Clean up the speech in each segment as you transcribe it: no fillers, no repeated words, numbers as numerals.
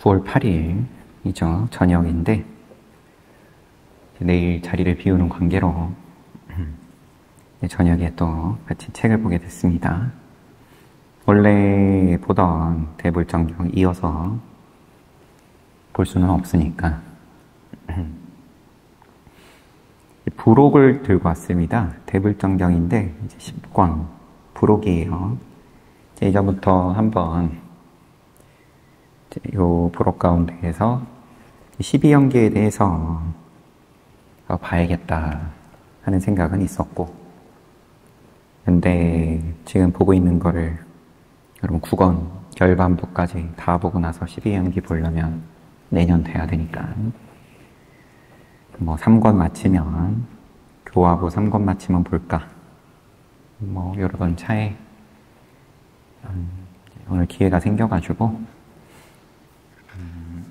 9월 8일이죠. 저녁인데 내일 자리를 비우는 관계로 저녁에 또 같이 책을 보게 됐습니다. 원래 보던 대불정경 이어서 볼 수는 없으니까 부록을 들고 왔습니다. 대불정경인데 이제 10권 부록이에요. 예전부터 한번 이 부록 가운데에서 12연계에 대해서 봐야겠다 하는 생각은 있었고, 근데 지금 보고 있는 거를 여러분 9권 결반부까지 다 보고 나서 12연기 보려면 내년 돼야 되니까 3권 마치면 교하고 3권 마치면 볼까 여러 번 차에 오늘 기회가 생겨가지고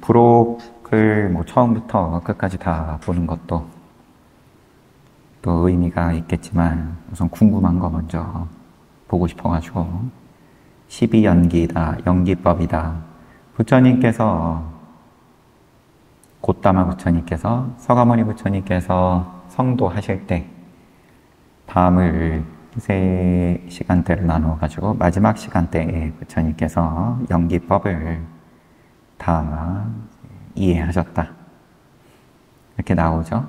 부록을 처음부터 끝까지 다 보는 것도 또 의미가 있겠지만 우선 궁금한 거 먼저 보고 싶어가지고 12연기다, 연기법이다. 부처님께서 곧다마 부처님께서 서가모니 부처님께서 성도하실 때 밤을 3시간대를 나누어가지고 마지막 시간대에 부처님께서 연기법을 다 이해하셨다. 이렇게 나오죠.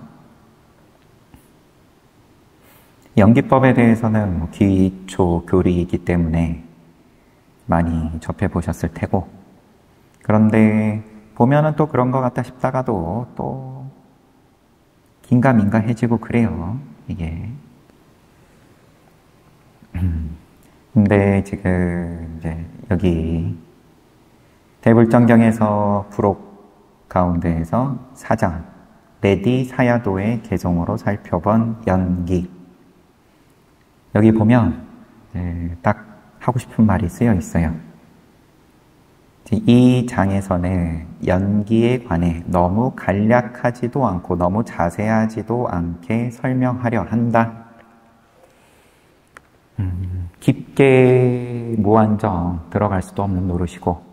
연기법에 대해서는 기초 교리이기 때문에 많이 접해보셨을 테고, 그런데 보면은 또 그런 것 같다 싶다가도 또 긴가민가해지고 그래요, 이게. 근데 지금 이제 여기 대불정경에서 부록 가운데에서 4장 레디 사야도의 개종으로 살펴본 연기, 여기 보면 딱 하고 싶은 말이 쓰여 있어요. 이 장에서는 연기에 관해 너무 간략하지도 않고 너무 자세하지도 않게 설명하려 한다. 깊게 무한정 들어갈 수도 없는 노릇이고,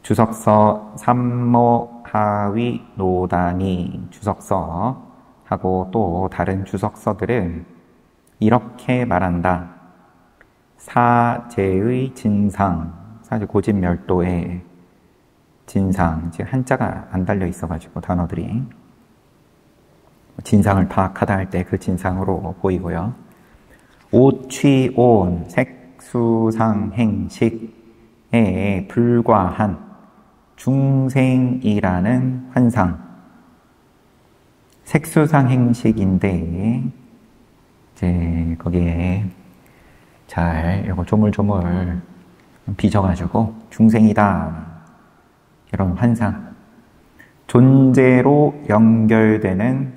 주석서 삼모하위 노단이 주석서하고 또 다른 주석서들은 이렇게 말한다. 사제의 진상, 사실 고집멸도의 진상, 지금 한자가 안 달려 있어가지고 단어들이 진상을 파악하다 할 때 그 진상으로 보이고요. 오취온 색수상행식에 불과한 중생이라는 환상, 색수상행식인데 이제 거기에 잘 이거 조물조물 빚어가지고 중생이다 이런 환상, 존재로 연결되는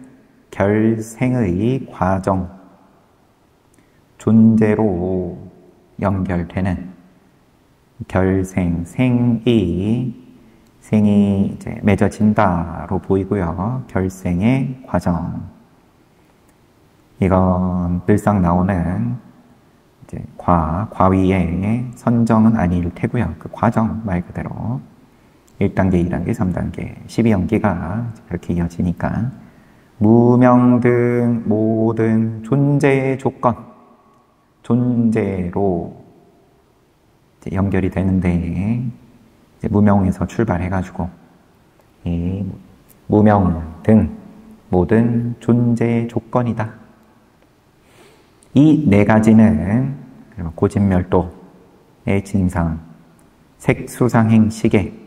결생의 과정, 존재로 연결되는 결생, 생이 이제 맺어진다로 보이고요. 결생의 과정, 이건 늘상 나오는 이제 과위의 선정은 아닐 테고요. 그 과정 말 그대로 1단계, 2단계, 3단계, 12연기가 그렇게 이어지니까 무명 등 모든 존재의 조건, 존재로 이제 연결이 되는데, 이제 무명에서 출발해가지고 이 무명 등 모든 존재의 조건이다. 이 4가지는 고집멸도의 진상, 색수상행식에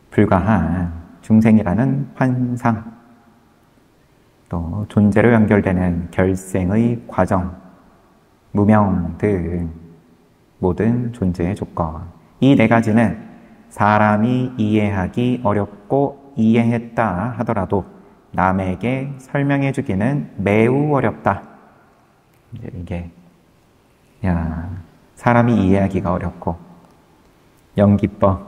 불과한 중생이라는 환상, 또 존재로 연결되는 결생의 과정, 무명 등 모든 존재의 조건, 이 4가지는 사람이 이해하기 어렵고 이해했다 하더라도 남에게 설명해 주기는 매우 어렵다. 이게 사람이 이해하기가 어렵고 연기법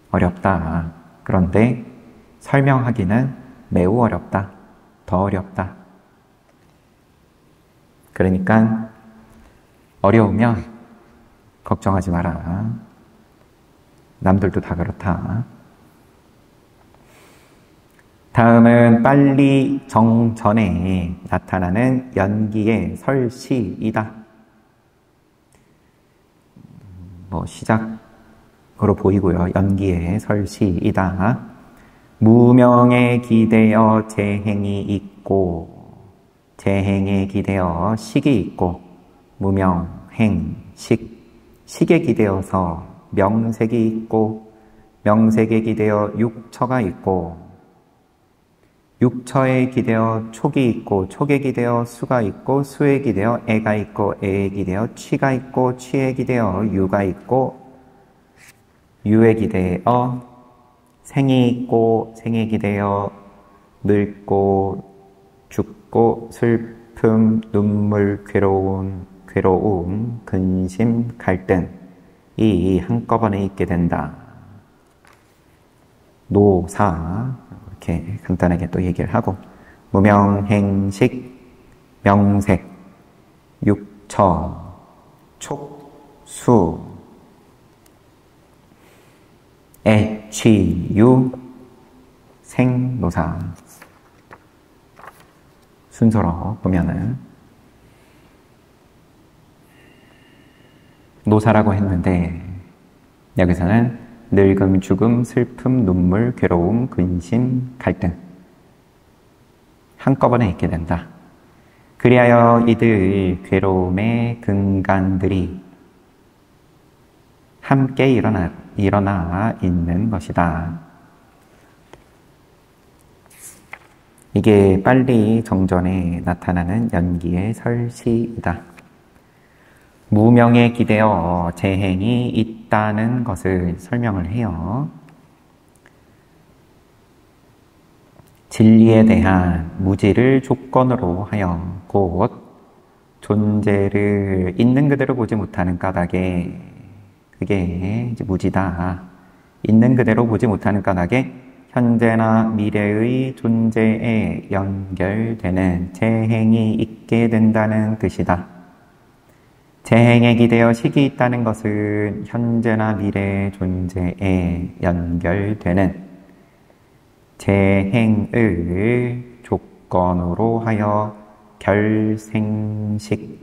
어렵다. 그런데 설명하기는 매우 어렵다. 더 어렵다. 그러니까 어려우면 걱정하지 마라. 남들도 다 그렇다. 다음은 빨리 정전에 나타나는 연기의 설시이다. 시작으로 보이고요. 연기의 설시이다. 무명에 기대어 재행이 있고, 재행에 기대어 식이 있고, 무명, 행, 식에 기대어서 명색이 있고, 명색에 기대어 육처가 있고, 육처에 기대어 촉이 있고, 촉에 기대어 수가 있고, 수에 기대어 애가 있고, 애에 기대어 취가 있고, 취에 기대어 유가 있고, 유에 기대어 생이 있고, 생에 기대어 늙고, 죽고, 슬픔, 눈물, 괴로움, 근심, 갈등, 이 한꺼번에 있게 된다. 노사, 이렇게 간단하게 또 얘기를 하고, 무명행식, 명색, 육처, 촉, 수, 애, 취, 유, 생, 노사. 순서로 보면은 노사라고 했는데 여기서는 늙음, 죽음, 슬픔, 눈물, 괴로움, 근심, 갈등 한꺼번에 있게 된다. 그리하여 이들 괴로움의 근간들이 함께 일어나 있는 것이다. 이게 빨리 정전에 나타나는 연기의 설시이다. 무명에 기대어 재행이 있다는 것을 설명을 해요. 진리에 대한 무지를 조건으로 하여 곧 존재를 있는 그대로 보지 못하는 까닭에, 그게 이제 무지다. 있는 그대로 보지 못하는 까닭에 현재나 미래의 존재에 연결되는 재행이 있게 된다는 뜻이다. 재행에 기대어 식이 있다는 것은 현재나 미래의 존재에 연결되는 재행을 조건으로 하여 결생식이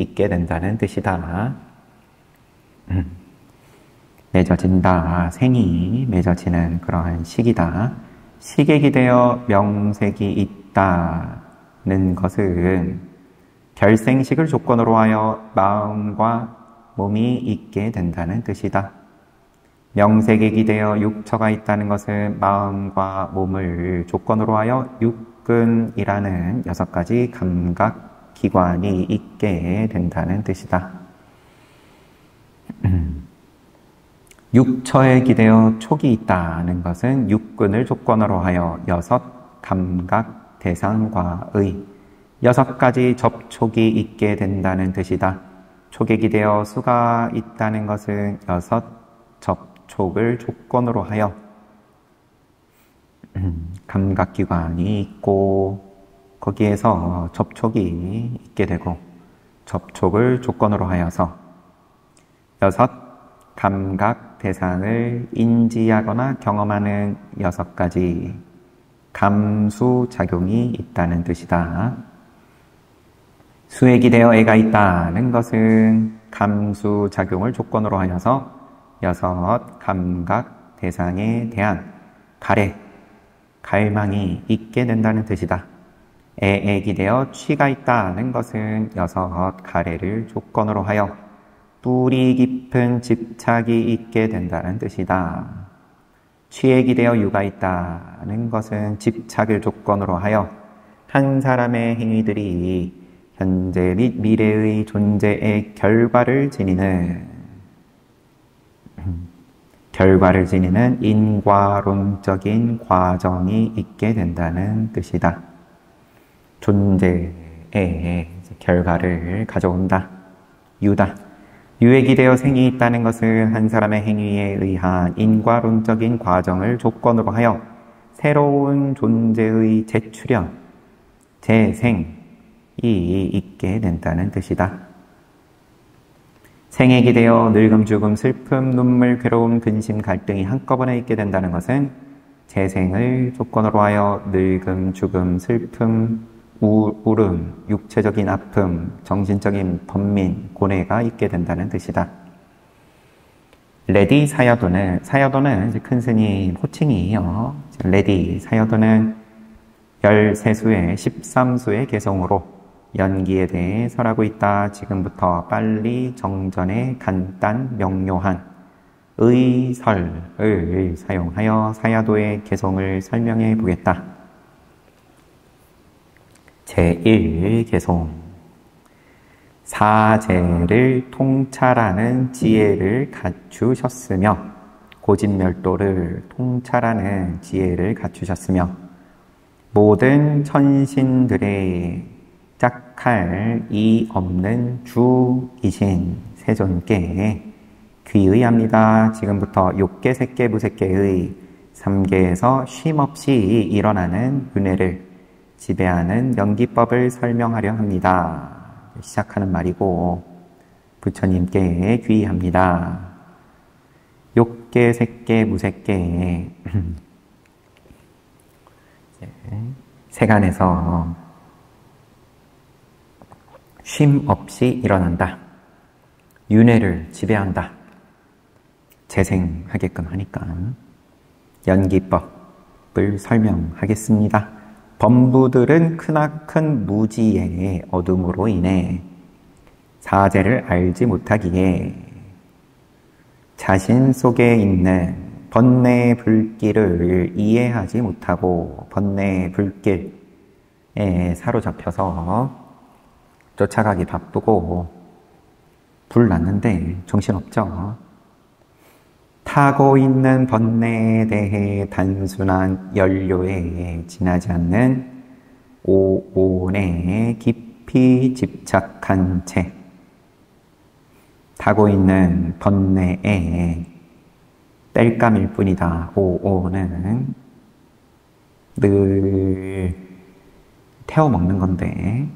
있게 된다는 뜻이다. 맺어진다. 생이 맺어지는 그러한 식이다. 식에 기대어 명색이 있다는 것은 결생식을 조건으로 하여 마음과 몸이 있게 된다는 뜻이다. 명색에 기대어 육처가 있다는 것은 마음과 몸을 조건으로 하여 육근이라는 6가지 감각기관이 있게 된다는 뜻이다. 육처에 기대어 촉이 있다는 것은 육근을 조건으로 하여 6 감각 대상과의 6가지 접촉이 있게 된다는 뜻이다. 촉에 기대어 수가 있다는 것은 6 접촉을 조건으로 하여 감각기관이 있고 거기에서 접촉이 있게 되고 접촉을 조건으로 하여서 6 감각 대상을 인지하거나 경험하는 6가지 감수작용이 있다는 뜻이다. 수에 기대어 애가 있다는 것은 감수작용을 조건으로 하여서 6 감각 대상에 대한 갈망이 있게 된다는 뜻이다. 애에 기대어 취가 있다는 것은 6 가래를 조건으로 하여 뿌리 깊은 집착이 있게 된다는 뜻이다. 취에 기대어 유가 있다는 것은 집착을 조건으로 하여 한 사람의 행위들이 현재 및 미래의 존재의 결과를 지니는 인과론적인 과정이 있게 된다는 뜻이다. 존재의 결과를 가져온다. 유다. 유에 기대어 생이 있다는 것은 한 사람의 행위에 의한 인과론적인 과정을 조건으로 하여 새로운 존재의 재출현, 재생이 있게 된다는 뜻이다. 생에 기대어 늙음, 죽음, 슬픔, 눈물, 괴로움, 근심, 갈등이 한꺼번에 있게 된다는 것은 재생을 조건으로 하여 늙음, 죽음, 슬픔, 울음, 육체적인 아픔, 정신적인 번민, 고뇌가 있게 된다는 뜻이다. 레디 사여도는 이제 큰 스님 호칭이에요. 레디 사여도는 13수의 13수의 개성으로 연기에 대해 설하고 있다. 지금부터 빨리 정전에 간단 명료한 의설을 사용하여 사야도의 개성을 설명해 보겠다. 제1개성 사재를 통찰하는 지혜를 갖추셨으며 고진멸도를 통찰하는 지혜를 갖추셨으며 모든 천신들의 짝할 이 없는 주이신 세존께 귀의합니다. 지금부터 욕계, 색계, 무색계의 3계에서 쉼없이 일어나는 윤회를 지배하는 연기법을 설명하려 합니다. 시작하는 말이고 부처님께 귀의합니다. 욕계, 색계, 무색계 세간에서 쉼 없이 일어난다. 윤회를 지배한다. 재생하게끔 하니까 연기법을 설명하겠습니다. 범부들은 크나큰 무지의 어둠으로 인해 사재를 알지 못하기에 자신 속에 있는 번뇌의 불길을 이해하지 못하고 번뇌의 불길에 사로잡혀서 쫓아가기 바쁘고 불 났는데 정신없죠. 타고 있는 번뇌에 대해 단순한 연료에 지나지 않는 오온에 깊이 집착한 채 타고 있는 번뇌에 땔감일 뿐이다. 오온은 늘 태워 먹는 건데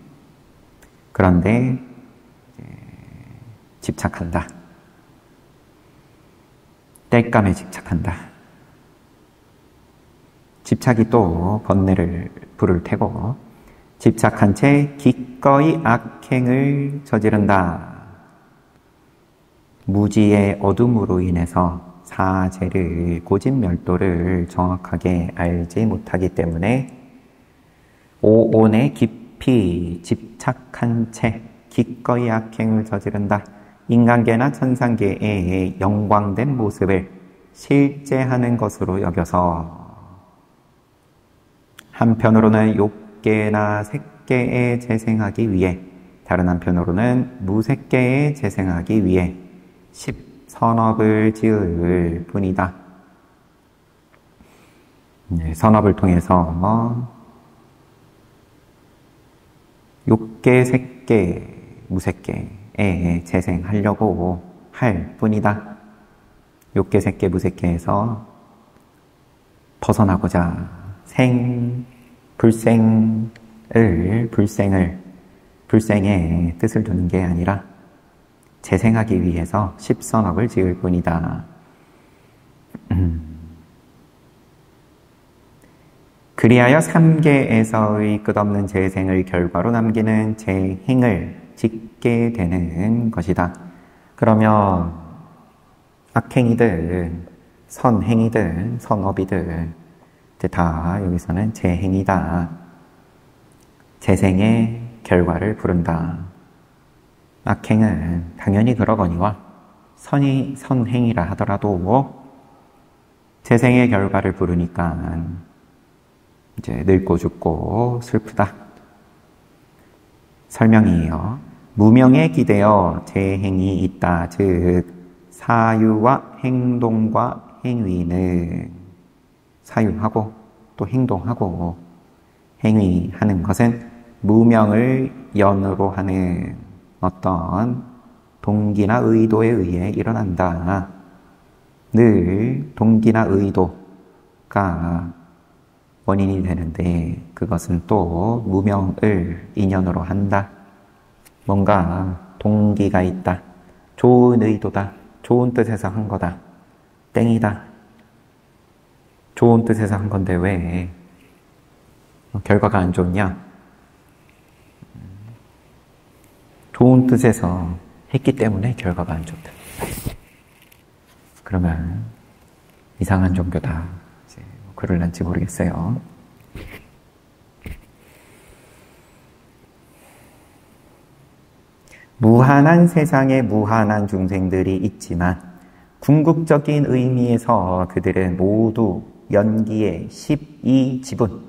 그런데 집착한다. 땔감에 집착한다. 집착이 또 번뇌를 불을 태고 집착한 채 기꺼이 악행을 저지른다. 무지의 어둠으로 인해서 사재를 고진멸도를 정확하게 알지 못하기 때문에 오온에 깊이 집착한 채 기꺼이 악행을 저지른다. 인간계나 천상계의 영광된 모습을 실제하는 것으로 여겨서 한편으로는 욕계나 색계에 재생하기 위해 다른 한편으로는 무색계에 재생하기 위해 10선업을 지을 뿐이다. 선업을 통해서 욕계, 색계, 무색계에 재생하려고 할 뿐이다. 욕계, 색계, 무색계에서 벗어나고자 불생의 뜻을 두는 게 아니라 재생하기 위해서 10선업을 지을 뿐이다. 그리하여 3계에서의 끝없는 재생을 결과로 남기는 재행을 짓게 되는 것이다. 그러면 악행이든 선행이든 선업이든 다 여기서는 재행이다. 재생의 결과를 부른다. 악행은 당연히 그러거니와 선행이라 하더라도 재생의 결과를 부르니까 이제 늙고 죽고 슬프다. 설명이에요. 무명에 기대어 재행이 있다. 즉 사유와 행동과 행위는 사유하고 또 행동하고 행위하는 것은 무명을 연으로 하는 어떤 동기나 의도에 의해 일어난다. 늘 동기나 의도가 원인이 되는데 그것은 또 무명을 인연으로 한다. 뭔가 동기가 있다. 좋은 의도다. 좋은 뜻에서 한 거다. 땡이다. 좋은 뜻에서 한 건데 왜 결과가 안 좋냐? 좋은 뜻에서 했기 때문에 결과가 안 좋다. 그러면 이상한 종교다. 이제 그럴런지 모르겠어요. 무한한 세상에 무한한 중생들이 있지만 궁극적인 의미에서 그들은 모두 연기의 12지분,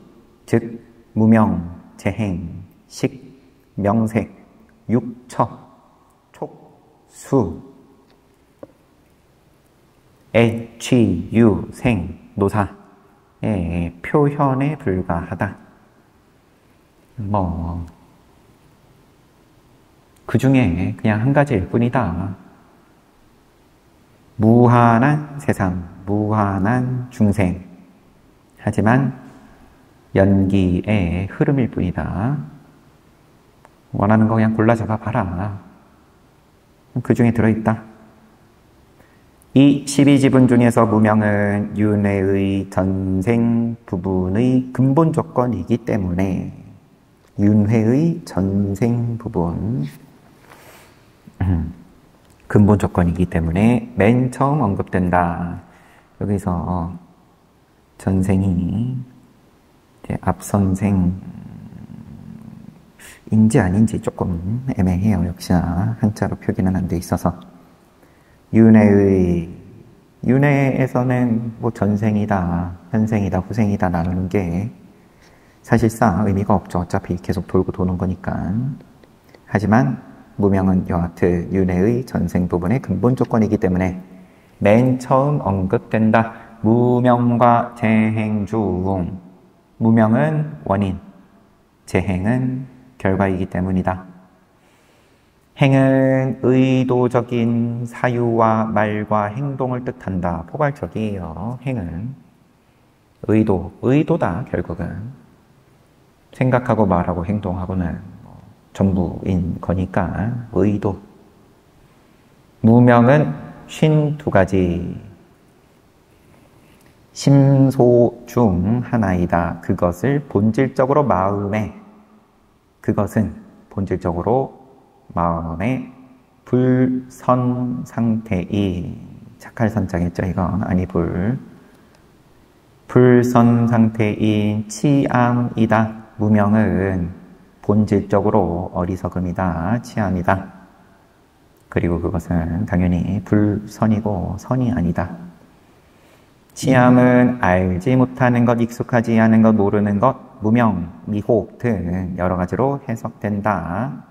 즉 무명, 재행, 식, 명색, 육처, 촉, 수, 애, 취, 유, 생, 노사의 표현에 불과하다. 그 중에 그냥 한 가지일 뿐이다. 무한한 세상, 무한한 중생. 하지만 연기의 흐름일 뿐이다. 원하는 거 그냥 골라 잡아 봐라. 그 중에 들어있다. 이 12지분 중에서 무명은 윤회의 전생 부분의 근본 조건이기 때문에 윤회의 전생 부분 근본 조건이기 때문에 맨 처음 언급된다. 여기서 전생이 앞선생인지 아닌지 조금 애매해요. 역시나 한자로 표기는 안 돼 있어서 윤회에서는 뭐 전생이다, 현생이다, 후생이다 나누는 게 사실상 의미가 없죠. 어차피 계속 돌고 도는 거니까. 하지만 무명은 여하튼 윤회의 전생 부분의 근본 조건이기 때문에 맨 처음 언급된다. 무명과 재행 중. 무명은 원인, 재행은 결과이기 때문이다. 행은 의도적인 사유와 말과 행동을 뜻한다. 포괄적이에요. 행은 의도다 결국은. 생각하고 말하고 행동하고는 전부인 거니까 의도. 무명은 52가지 심소 중 하나이다. 그것은 본질적으로 마음의 불선 상태이 착할 선장했죠. 이건 아니 불선 상태인 치암이다. 무명은 본질적으로 어리석음이다. 치암이다. 그리고 그것은 당연히 불선이고 선이 아니다. 치암은 알지 못하는 것, 익숙하지 않은 것, 모르는 것, 무명, 미혹 등 여러 가지로 해석된다.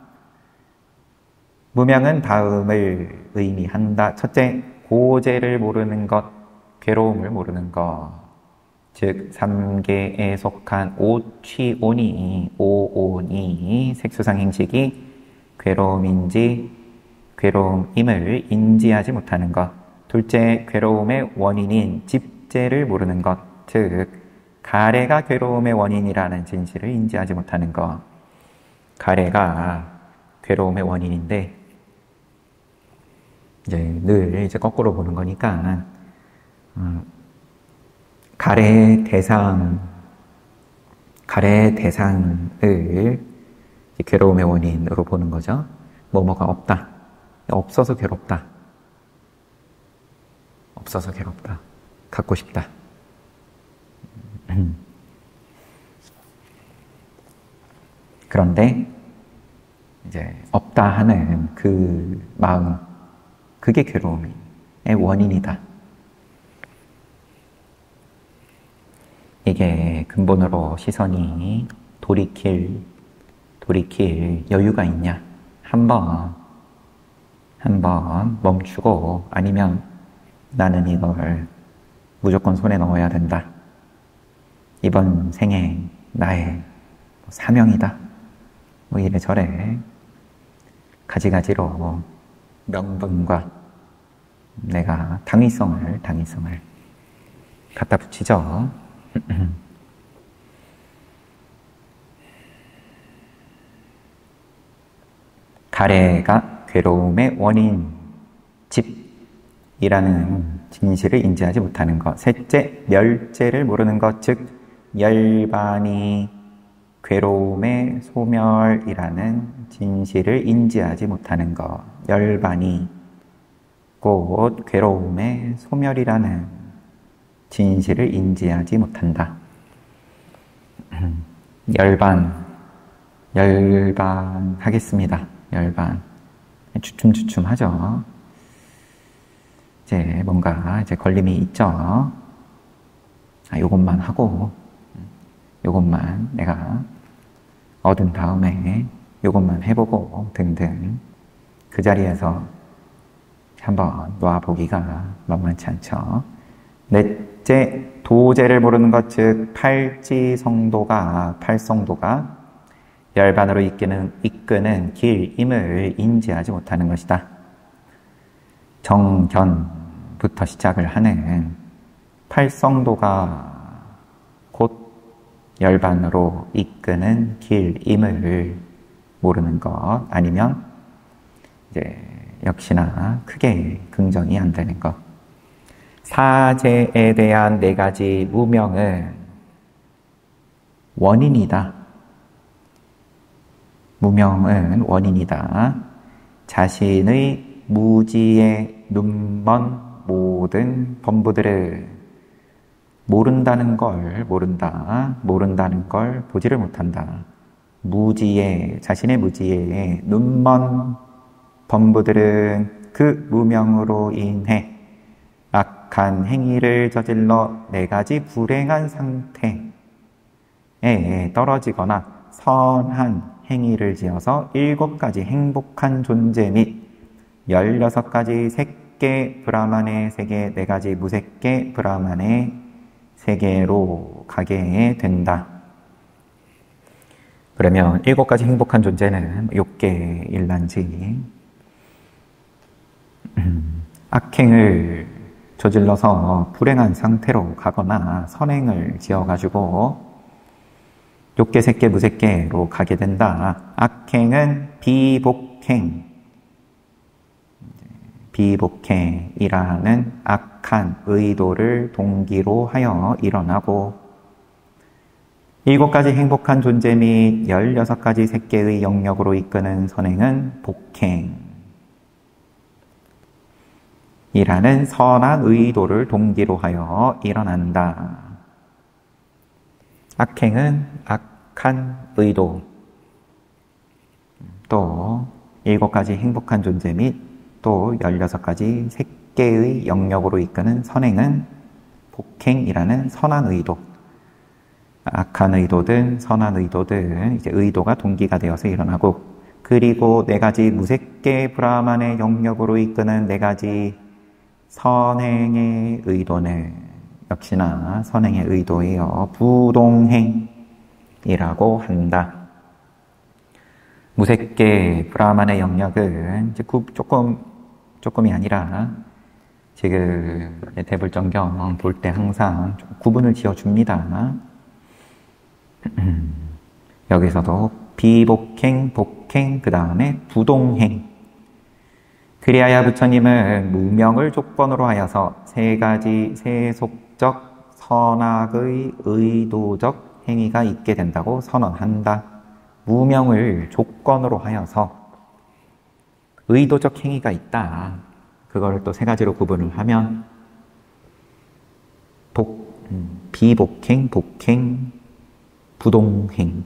무명은 다음을 의미한다. 첫째, 고제를 모르는 것, 괴로움을 모르는 것. 즉 3계에 속한 오온이 색수상 행식이 괴로움임을 인지하지 못하는 것. 둘째, 괴로움의 원인인 집제를 모르는 것. 즉 가래가 괴로움의 원인이라는 진실을 인지하지 못하는 것. 가래가 괴로움의 원인인데 늘 거꾸로 보는 거니까 가래의 대상을 괴로움의 원인으로 보는 거죠. 뭐뭐가 없다. 없어서 괴롭다. 갖고 싶다. 그런데 없다 하는 그 마음, 그게 괴로움의 원인이다. 이게 근본으로 시선이 돌이킬 여유가 있냐? 한번 멈추고, 아니면 나는 이걸 무조건 손에 넣어야 된다. 이번 생에 나의 사명이다. 이래저래 가지가지로 명분과 내가 당위성을 갖다 붙이죠. 가래가 괴로움의 원인, 집이라는 진실을 인지하지 못하는 것. 셋째, 멸제를 모르는 것, 즉 열반이 괴로움의 소멸이라는 진실을 인지하지 못하는 것. 열반이 곧 괴로움의 소멸이라는 진실을 인지하지 못한다. 열반 하겠습니다. 열반. 주춤주춤하죠. 이제 뭔가 이제 걸림이 있죠. 요것만 하고, 요것만 내가 얻은 다음에 요것만 해보고 등등 그 자리에서 한번 놓아보기가 만만치 않죠. 넷째, 도제를 모르는 것, 즉 팔성도가 열반으로 이끄는 길임을 인지하지 못하는 것이다. 정견부터 시작을 하는 팔성도가 곧 열반으로 이끄는 길임을 모르는 것, 아니면 이제 역시나 크게 긍정이 안 되는 것. 사제에 대한 네 가지 무명은 원인이다. 무명은 원인이다. 자신의 무지에 눈먼 모든 범부들은 모른다는 걸 보지를 못한다. 자신의 무지에 눈먼 범부들은 그 무명으로 인해 악한 행위를 저질러 네 가지 불행한 상태에 떨어지거나 선한 행위를 지어서 7가지 행복한 존재 및 16가지 색계 브라만의 세계, 4가지 무색계 브라만의 세계로 가게 된다. 그러면 7가지 행복한 존재는 6개 일난지 악행을 저질러서 불행한 상태로 가거나 선행을 지어가지고 6개, 색계, 무색계로 가게 된다. 악행은 비복행이라는 악한 의도를 동기로 하여 일어나고 7가지 행복한 존재 및 16가지 색계의 영역으로 이끄는 선행은 복행이라는 선한 의도를 동기로 하여 일어난다. 악행은 악한 의도, 또 7가지 행복한 존재 및 또 16가지 색계의 영역으로 이끄는 선행은 복행이라는 선한 의도. 악한 의도든 선한 의도든 이제 의도가 동기가 되어서 일어나고, 그리고 4가지 무색계 브라만의 영역으로 이끄는 4가지 선행의 의도는 역시나 선행의 의도예요. 부동행이라고 한다. 무색계 브라만의 영역은 이제 조금이 아니라 지금 대불정경 볼 때 항상 구분을 지어줍니다. 여기서도 비복행, 복행, 그 다음에 부동행. 그리하여 부처님은 무명을 조건으로 하여서 3가지 세속적 선악의 의도적 행위가 있게 된다고 선언한다. 무명을 조건으로 하여서 의도적 행위가 있다. 그거를 또 3가지로 구분을 하면 비복행, 복행, 부동행.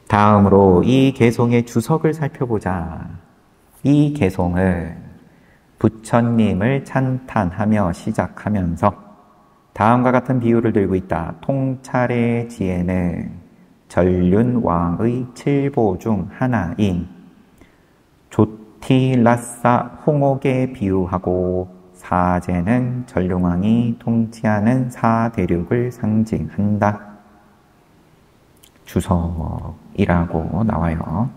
다음으로 이 개송의 주석을 살펴보자. 이 개송은 부처님을 찬탄하며 시작하면서 다음과 같은 비유를 들고 있다. 통찰의 지혜는 전륜왕의 7보 중 하나인 조티라사 홍옥에 비유하고, 사제는 전륜왕이 통치하는 사대륙을 상징한다. 주석이라고 나와요.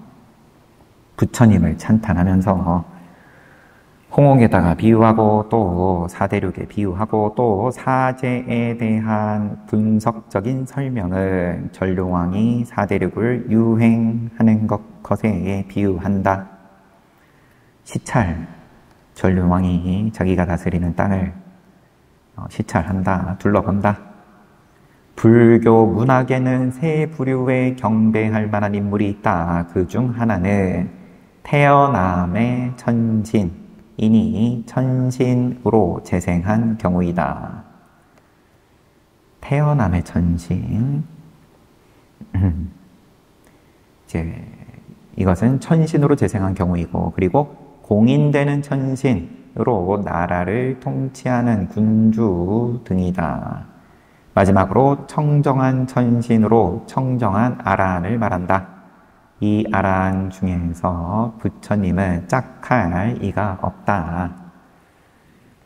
부처님을 찬탄하면서 홍옥에다가 비유하고, 또 사대륙에 비유하고, 또 사제에 대한 분석적인 설명은 전륜왕이 사대륙을 유행하는 것에 비유한다. 시찰, 전륜왕이 자기가 다스리는 땅을 시찰한다, 둘러본다. 불교 문학에는 세 부류의 경배할 만한 인물이 있다. 그 중 하나는 태어남의 천신이니 천신으로 재생한 경우이다. 태어남의 천신. 이제 이것은 천신으로 재생한 경우이고, 그리고 공인되는 천신으로 나라를 통치하는 군주 등이다. 마지막으로 청정한 천신으로 청정한 아라한을 말한다. 이 아라한 중에서 부처님은 짝할 이가 없다.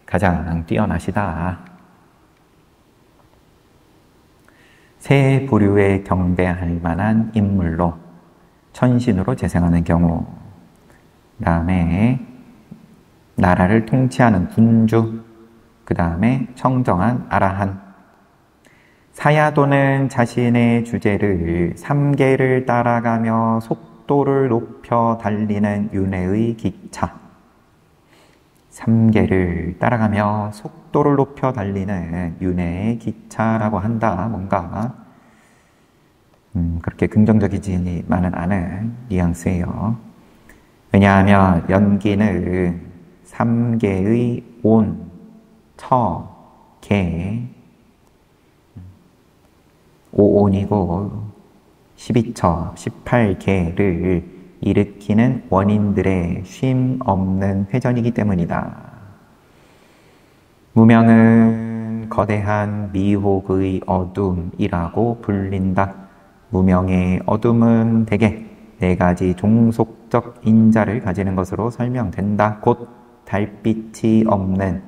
가장 뛰어나시다. 세 부류의 경배할 만한 인물로 천신으로 재생하는 경우, 그 다음에 나라를 통치하는 군주, 그 다음에 청정한 아라한. 사야도는 자신의 주제를 3계를 따라가며 속도를 높여 달리는 윤회의 기차. 3계를 따라가며 속도를 높여 달리는 윤회의 기차라고 한다. 뭔가 그렇게 긍정적이지만은 않은 뉘앙스예요. 왜냐하면 연기는 3계의 온, 처, 계, 5온이고 12처, 18계를 일으키는 원인들의 쉼 없는 회전이기 때문이다. 무명은 거대한 미혹의 어둠이라고 불린다. 무명의 어둠은 대개 4가지 종속적 인자를 가지는 것으로 설명된다. 곧 달빛이 없는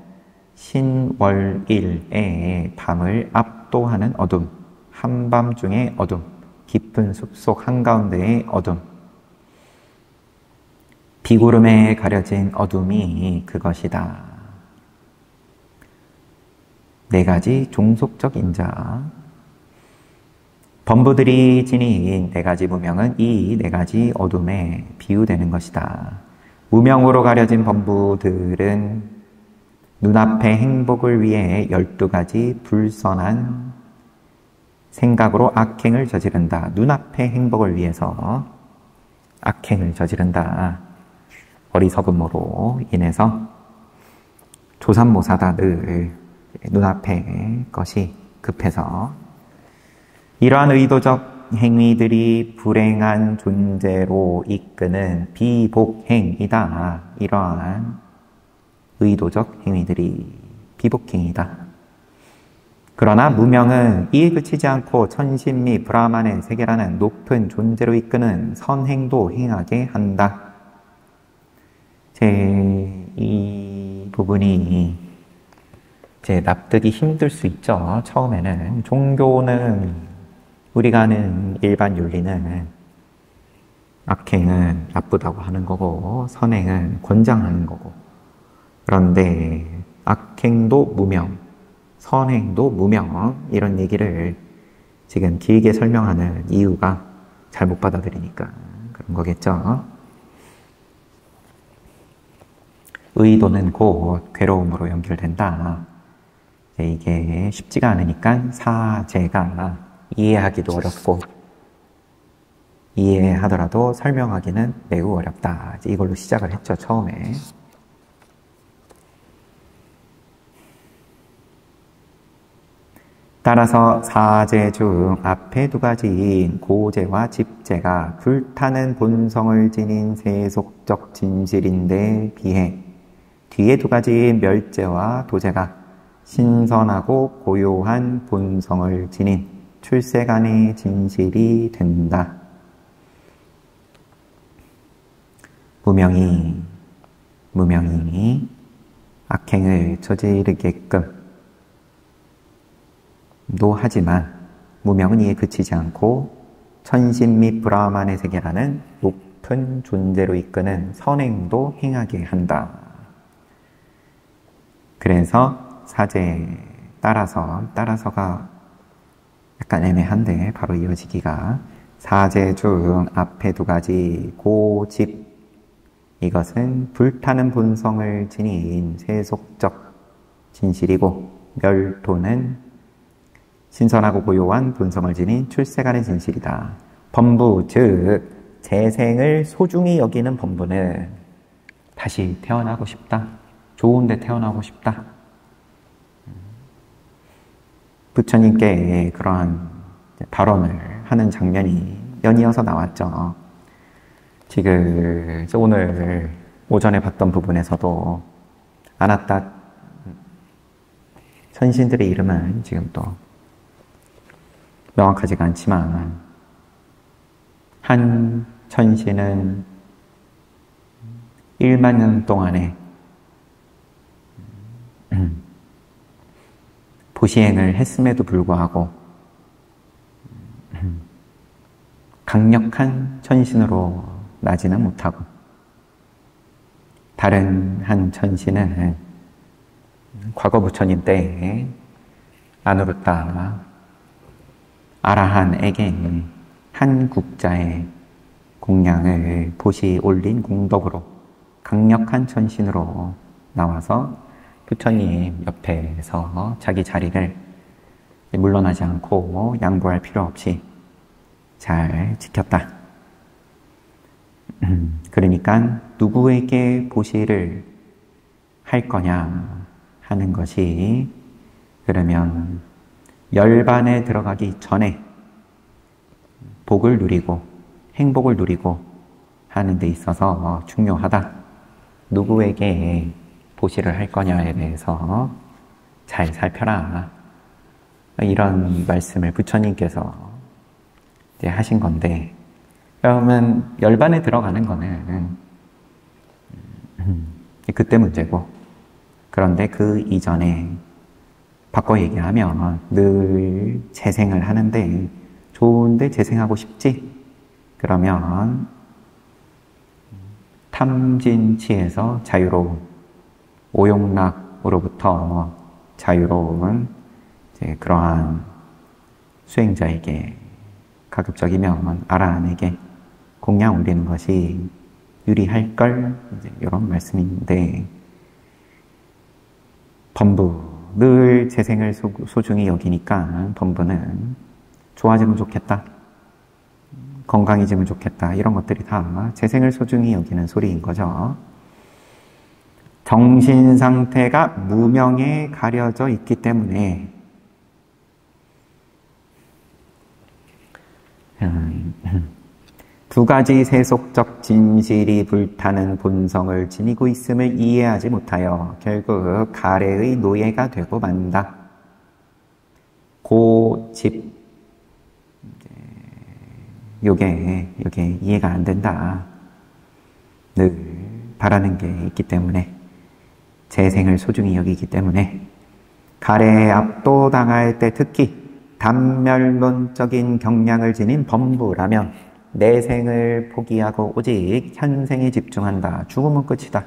신월일의 밤을 압도하는 어둠, 한밤중의 어둠, 깊은 숲속 한가운데의 어둠, 비구름에 가려진 어둠이 그것이다. 4가지 종속적 인자. 범부들이 지닌 4가지 무명은 이 4가지 어둠에 비유되는 것이다. 무명으로 가려진 범부들은 눈앞의 행복을 위해 12가지 불선한 생각으로 악행을 저지른다. 눈앞의 행복을 위해서 악행을 저지른다. 어리석음으로 인해서 조삼모사다. 늘 눈앞의 것이 급해서 이러한 의도적 행위들이 불행한 존재로 이끄는 비복행이다. 이러한 의도적 행위들이 비복행이다. 그러나 무명은 이에 그치지 않고 천신 및 브라만의 세계라는 높은 존재로 이끄는 선행도 행하게 한다. 이 부분이 납득이 힘들 수 있죠. 처음에는. 종교는 우리가 아는 일반 윤리는 악행은 나쁘다고 하는 거고 선행은 권장하는 거고, 그런데 악행도 무명, 선행도 무명, 이런 얘기를 지금 길게 설명하는 이유가 잘못 받아들이니까 그런 거겠죠. 의도는 곧 괴로움으로 연결된다. 이게 쉽지가 않으니까 사제가 이해하기도 어렵고 이해하더라도 설명하기는 매우 어렵다. 이걸로 시작을 했죠, 처음에. 따라서 사제 중 앞에 2가지인 고제와 집제가 불타는 본성을 지닌 세속적 진실인데 비해 뒤에 2가지인 멸제와 도제가 신선하고 고요한 본성을 지닌 출세간의 진실이 된다. 무명이 악행을 저지르게끔 도 하지만 무명은 이에 그치지 않고 천신 및 브라만의 세계라는 높은 존재로 이끄는 선행도 행하게 한다. 그래서 사제 따라서가 약간 애매한데 바로 이어지기가, 사제 중 앞에 2가지 고집 이것은 불타는 본성을 지닌 세속적 진실이고 멸도는 신선하고 고요한 본성을 지닌 출세간의 진실이다. 범부, 즉 재생을 소중히 여기는 범부는 다시 태어나고 싶다. 좋은데 태어나고 싶다. 부처님께 그러한 발언을 하는 장면이 연이어서 나왔죠. 지금 오늘 오전에 봤던 부분에서도 아나타 천신들의 이름은 지금 또 명확하지가 않지만 한 천신은 1만 년 동안에 보시행을 했음에도 불구하고 강력한 천신으로 나지는 못하고 다른 한 천신은 과거 부처님 때에 아누루타 아라한에게 한 국자의 공양을 보시 올린 공덕으로 강력한 천신으로 나와서 부처님 옆에서 자기 자리를 물러나지 않고 양보할 필요 없이 잘 지켰다. 그러니까 누구에게 보시를 할 거냐 하는 것이 그러면 열반에 들어가기 전에 복을 누리고 행복을 누리고 하는 데 있어서 중요하다. 누구에게 보시를 할 거냐에 대해서 잘 살펴라. 이런 말씀을 부처님께서 이제 하신 건데, 그러면 열반에 들어가는 거는 그때 문제고, 그런데 그 이전에 바꿔 얘기하면 늘 재생을 하는데 좋은데 재생하고 싶지? 그러면 탐진치에서 자유로운 오용락으로부터 자유로운 이제 그러한 수행자에게 가급적이면 아라한에게 공양 올리는 것이 유리할 걸 이제 이런 말씀인데, 범부 늘 재생을 소중히 여기니까 범부는 좋아지면 좋겠다, 건강해지면 좋겠다, 이런 것들이 다 재생을 소중히 여기는 소리인 거죠. 정신 상태가 무명에 가려져 있기 때문에 두 가지 세속적 진실이 불타는 본성을 지니고 있음을 이해하지 못하여 결국 가래의 노예가 되고 만다. 고집, 요게 이해가 안 된다. 늘 바라는 게 있기 때문에, 재생을 소중히 여기기 때문에 가래에 압도당할 때 특히 단멸론적인 경향을 지닌 범부라면 내생을 포기하고 오직 현생에 집중한다. 죽으면 끝이다.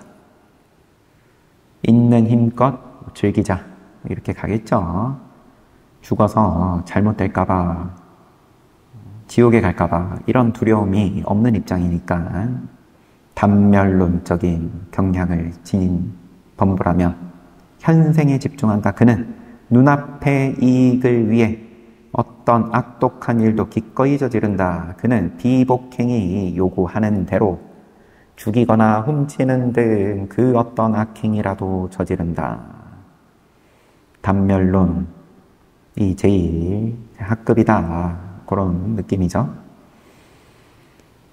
있는 힘껏 즐기자. 이렇게 가겠죠. 죽어서 잘못될까봐, 지옥에 갈까봐 이런 두려움이 없는 입장이니까 단멸론적인 경향을 지닌 범부라면 현생에 집중한다. 그는 눈앞의 이익을 위해 어떤 악독한 일도 기꺼이 저지른다. 그는 비복행이 요구하는 대로 죽이거나 훔치는 등 그 어떤 악행이라도 저지른다. 단멸론이 제일 학급이다. 그런 느낌이죠.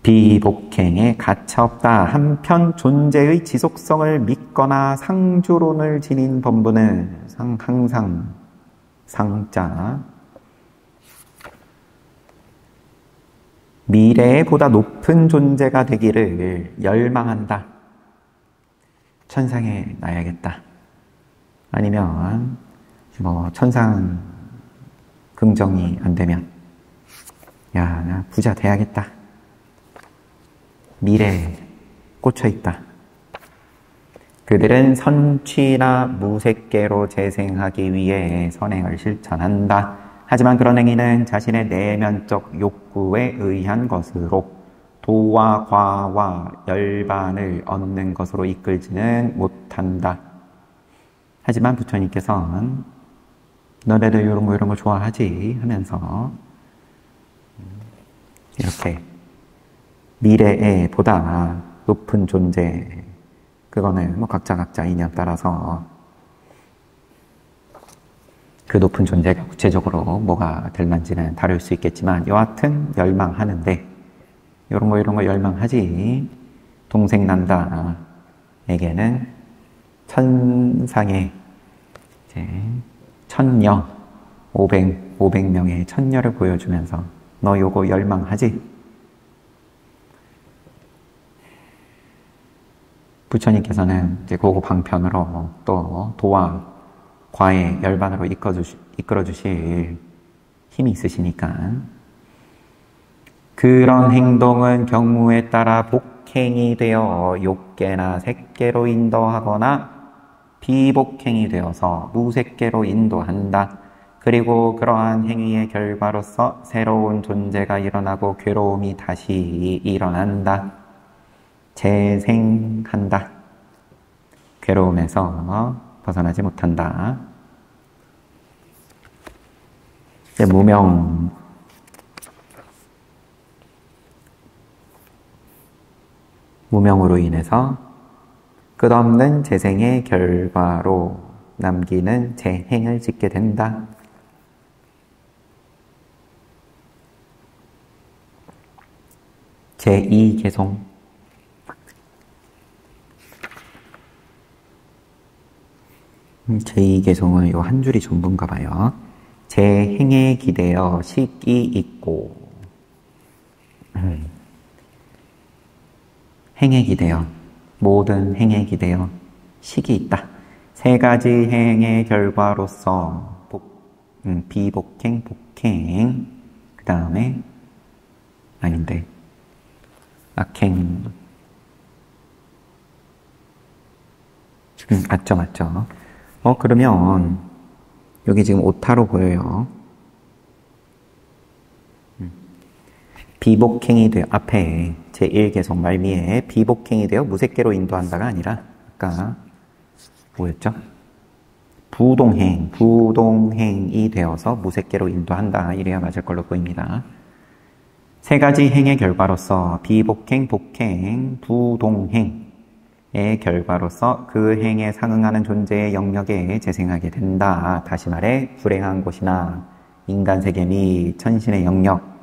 비복행에 가차없다. 한편 존재의 지속성을 믿거나 상주론을 지닌 범부는 항상 상자 미래에 보다 높은 존재가 되기를 열망한다. 천상에 나야겠다. 아니면 천상 긍정이 안 되면 나 부자 돼야겠다. 미래에 꽂혀있다. 그들은 선취나 무색계로 재생하기 위해 선행을 실천한다. 하지만 그런 행위는 자신의 내면적 욕구에 의한 것으로 도와 과와 열반을 얻는 것으로 이끌지는 못한다. 하지만 부처님께서는 너네들 이런 거 좋아하지 하면서 이렇게 미래에 보다 높은 존재, 그거는 뭐 각자 인연 따라서 그 높은 존재가 구체적으로 뭐가 될 만지는 다를 수 있겠지만 여하튼 열망하는데 이런 거 열망하지. 동생 난다에게는 천상의 이제 천녀 500명의 천녀를 보여주면서 너 요거 열망하지? 부처님께서는 이제 그거 방편으로 또 도와 과의 열반으로 이끌어 주실 힘이 있으시니까 그런 행동은 경무에 따라 복행이 되어 욕계나 색계로 인도하거나 비복행이 되어서 무색계로 인도한다. 그리고 그러한 행위의 결과로서 새로운 존재가 일어나고 괴로움이 다시 일어난다. 재생한다. 괴로움에서 벗어나지 못한다. 무명으로 인해서 끝없는 재생의 결과로 남기는 재행을 짓게 된다. 제2개송. 제2개송은 요 한 줄이 전부인가 봐요. 재행에 기대어 식이 있고 행에 기대어, 모든 행에 기대어 식이 있다. 세 가지 행의 결과로서 비복행, 복행, 그 다음에 아닌데 악행, 맞죠. 그러면 여기 지금 오타로 보여요. 비복행이 되어, 앞에 제1개송 말미에 비복행이 되어 무색계로 인도한다가 아니라 아까 뭐였죠? 부동행이 되어서 무색계로 인도한다. 이래야 맞을 걸로 보입니다. 세 가지 행의 결과로서 비복행, 복행, 부동행의 결과로서 그 행에 상응하는 존재의 영역에 재생하게 된다. 다시 말해 불행한 곳이나 인간세계 및 천신의 영역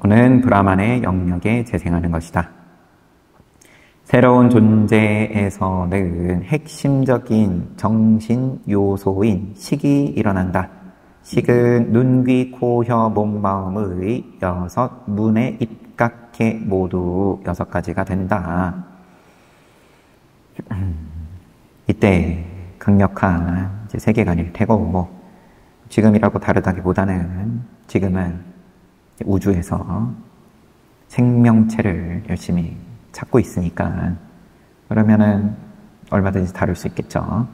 또는 브라만의 영역에 재생하는 것이다. 새로운 존재에서는 핵심적인 정신 요소인 식이 일어난다. 식은 눈, 귀, 코, 혀, 몸, 마음의 6 문의 입각해 모두 6가지가 된다. 이때 강력한 이제 세계관일 테고 지금이라고 다르다기보다는 지금은 우주에서 생명체를 열심히 찾고 있으니까 그러면은 얼마든지 다룰 수 있겠죠.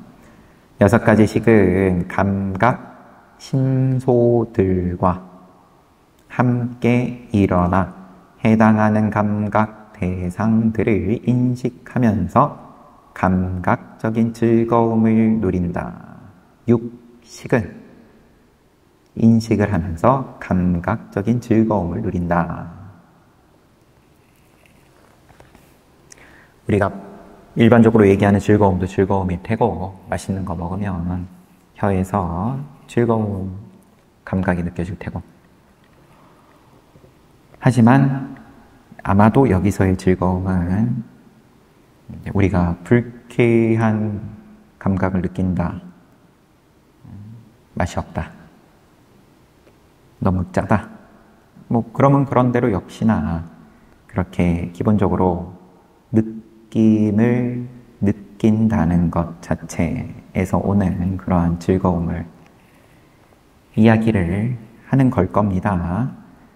6가지 식은 감각, 심소들과 함께 일어나 해당하는 감각 대상들을 인식하면서 감각적인 즐거움을 누린다. 6식은 인식을 하면서 감각적인 즐거움을 누린다. 우리가 일반적으로 얘기하는 즐거움도 즐거움일 테고 맛있는 거 먹으면 혀에서 즐거운 감각이 느껴질 테고 하지만 아마도 여기서의 즐거움은 우리가 불쾌한 감각을 느낀다. 맛이 없다. 너무 짜다. 그러면 그런 대로 역시나 그렇게 기본적으로 느낌을 느낀다는 것 자체에서 오는 그러한 즐거움을 이야기를 하는 걸 겁니다.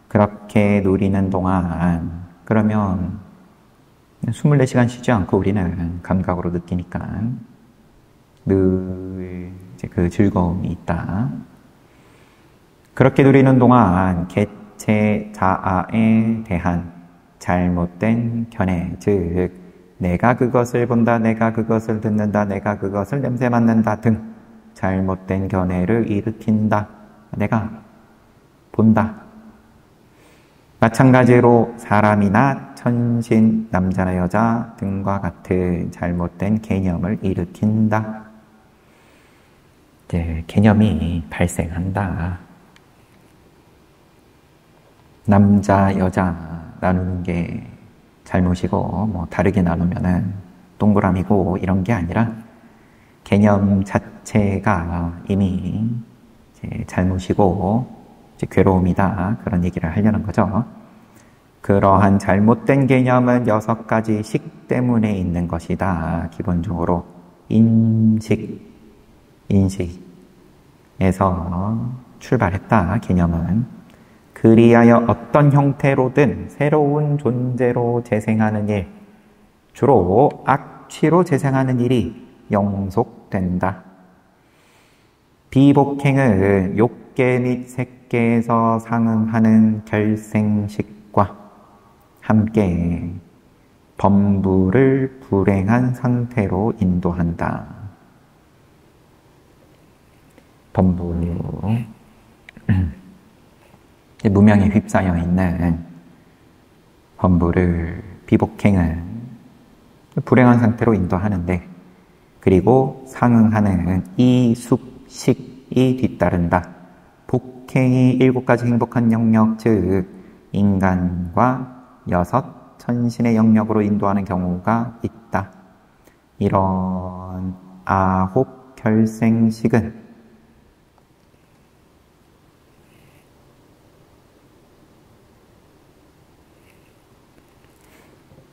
그렇게 누리는 동안 그러면 24시간 쉬지 않고 우리는 감각으로 느끼니까 늘 이제 그 즐거움이 있다. 그렇게 누리는 동안 개체 자아에 대한 잘못된 견해, 즉 내가 그것을 본다, 내가 그것을 듣는다, 내가 그것을 냄새 맡는다 등 잘못된 견해를 일으킨다. 내가 본다. 마찬가지로 사람이나 천신, 남자나 여자 등과 같은 잘못된 개념을 일으킨다. 이제 개념이 발생한다. 남자, 여자 나누는 게 잘못이고 뭐 다르게 나누면은 동그라미고 이런 게 아니라 개념 자체가 이미 이제 잘못이고 이제 괴로움이다. 그런 얘기를 하려는 거죠. 그러한 잘못된 개념은 6가지 식 때문에 있는 것이다. 기본적으로 인식에서 출발했다. 개념은. 그리하여 어떤 형태로든 새로운 존재로 재생하는 일, 주로 악취로 재생하는 일이 영속된다. 비복행은 욕계 및 색계에서 상응하는 결생식과 함께 범부를 불행한 상태로 인도한다. 범부, 무명에 휩싸여 있는 범부를 비복행은 불행한 상태로 인도하는데, 그리고 상응하는 이숙식이 뒤따른다. 복행이 7가지 행복한 영역, 즉 인간과 6 천신의 영역으로 인도하는 경우가 있다. 이런 9 결생식은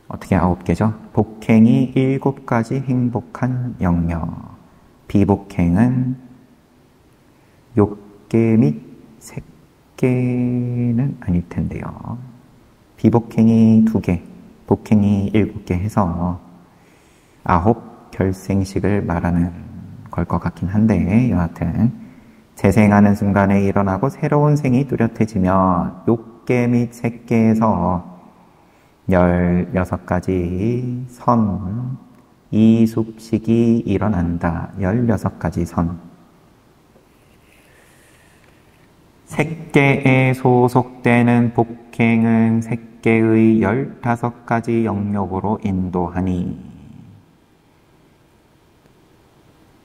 어떻게 9개죠? 복행이 7가지 행복한 영역, 비복행은 욕계 및 색계는 아닐 텐데요. 비복행이 2개, 복행이 7개 해서 9 결생식을 말하는 걸 것 같긴 한데, 여하튼 재생하는 순간에 일어나고 새로운 생이 뚜렷해지면 욕계 및 색계에서 16가지 선, 이숙식이 일어난다. 16가지 선. 색계에 소속되는 복행은 색계의 15가지 영역으로 인도하니,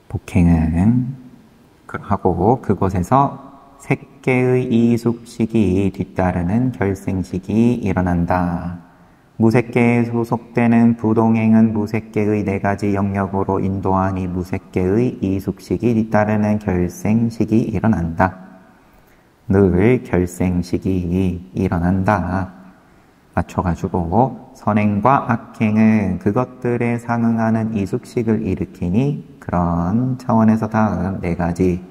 복행은 하고 그곳에서 색계의 이숙식이 뒤따르는 결생식이 일어난다. 무색계에 소속되는 부동행은 무색계의 4가지 영역으로 인도하니 무색계의 이숙식이 뒤따르는 결생식이 일어난다. 늘 결생식이 일어난다. 맞춰가지고 선행과 악행은 그것들에 상응하는 이숙식을 일으키니 그런 차원에서 다음 4가지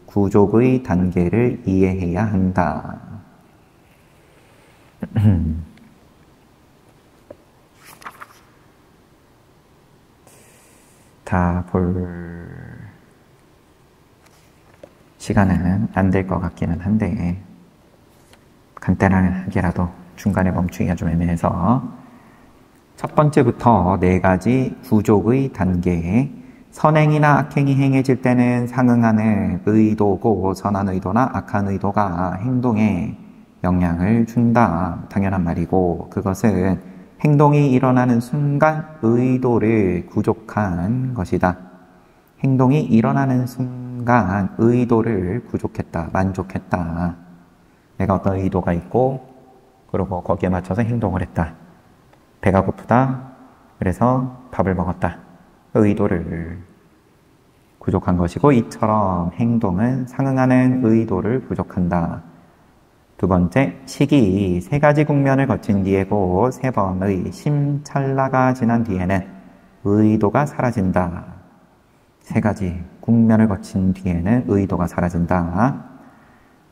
구족의 단계를 이해해야 한다. 다 볼 시간은 안 될 것 같기는 한데 간단하게라도 중간에 멈추기가 좀 애매해서 첫 번째부터 4가지 구족의 단계, 선행이나 악행이 행해질 때는 상응하는 의도고 선한 의도나 악한 의도가 행동에 영향을 준다. 당연한 말이고 그것은 행동이 일어나는 순간 의도를 구족한 것이다. 행동이 일어나는 순간 의도를 구족했다, 만족했다. 내가 어떤 의도가 있고 그리고 거기에 맞춰서 행동을 했다. 배가 고프다. 그래서 밥을 먹었다. 의도를 구족한 것이고 이처럼 행동은 상응하는 의도를 구족한다. 두 번째, 식이 3가지 국면을 거친 뒤에고 3번의 심찰나가 지난 뒤에는 의도가 사라진다. 3가지 국면을 거친 뒤에는 의도가 사라진다.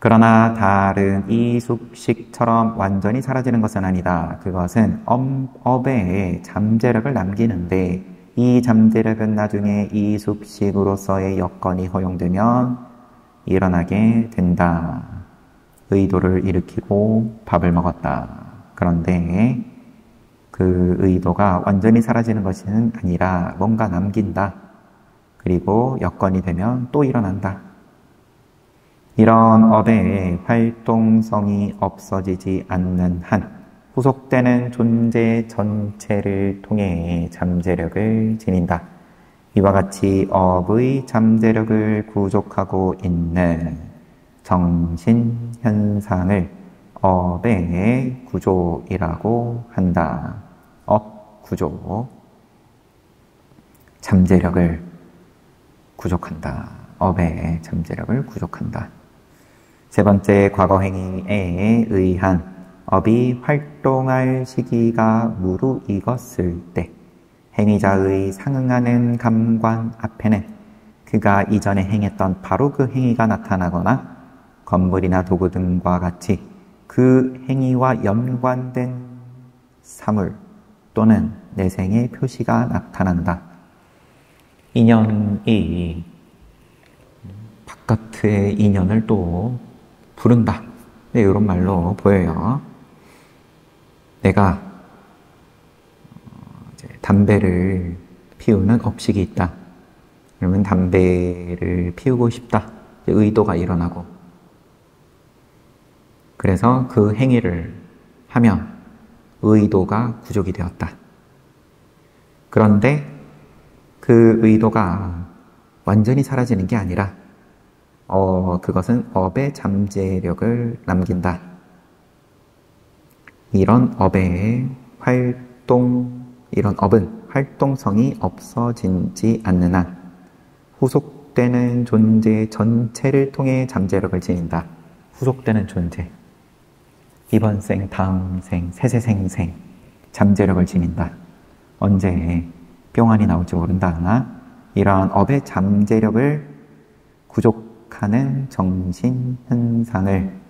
그러나 다른 이숙식처럼 완전히 사라지는 것은 아니다. 그것은 업에 잠재력을 남기는데 이 잠재력은 나중에 이숙식으로서의 여건이 허용되면 일어나게 된다. 의도를 일으키고 밥을 먹었다. 그런데 그 의도가 완전히 사라지는 것은 아니라 뭔가 남긴다. 그리고 여건이 되면 또 일어난다. 이런 업의 활동성이 없어지지 않는 한 후속되는 존재 전체를 통해 잠재력을 지닌다. 이와 같이 업의 잠재력을 구족하고 있는 정신현상을 업의 구조이라고 한다. 업 구조. 잠재력을 구족한다. 업의 잠재력을 구족한다. 세 번째, 과거행위에 의한 업이 활동할 시기가 무르익었을 때 행위자의 상응하는 감관 앞에는 그가 이전에 행했던 바로 그 행위가 나타나거나 건물이나 도구 등과 같이 그 행위와 연관된 사물 또는 내생의 표시가 나타난다. 인연이 바깥의 인연을 또 부른다. 네, 이런 말로 보여요. 내가 담배를 피우는 업식이 있다. 그러면 담배를 피우고 싶다. 의도가 일어나고. 그래서 그 행위를 하면 의도가 구족이 되었다. 그런데 그 의도가 완전히 사라지는 게 아니라 그것은 업의 잠재력을 남긴다. 이런 업은 활동성이 없어지지 않는 한 후속되는 존재 전체를 통해 잠재력을 지닌다. 후속되는 존재. 이번 생, 다음 생, 세세생생 잠재력을 지닌다. 언제 뿅안이 나올지 모른다. 이러한 업의 잠재력을 구족하는 정신현상을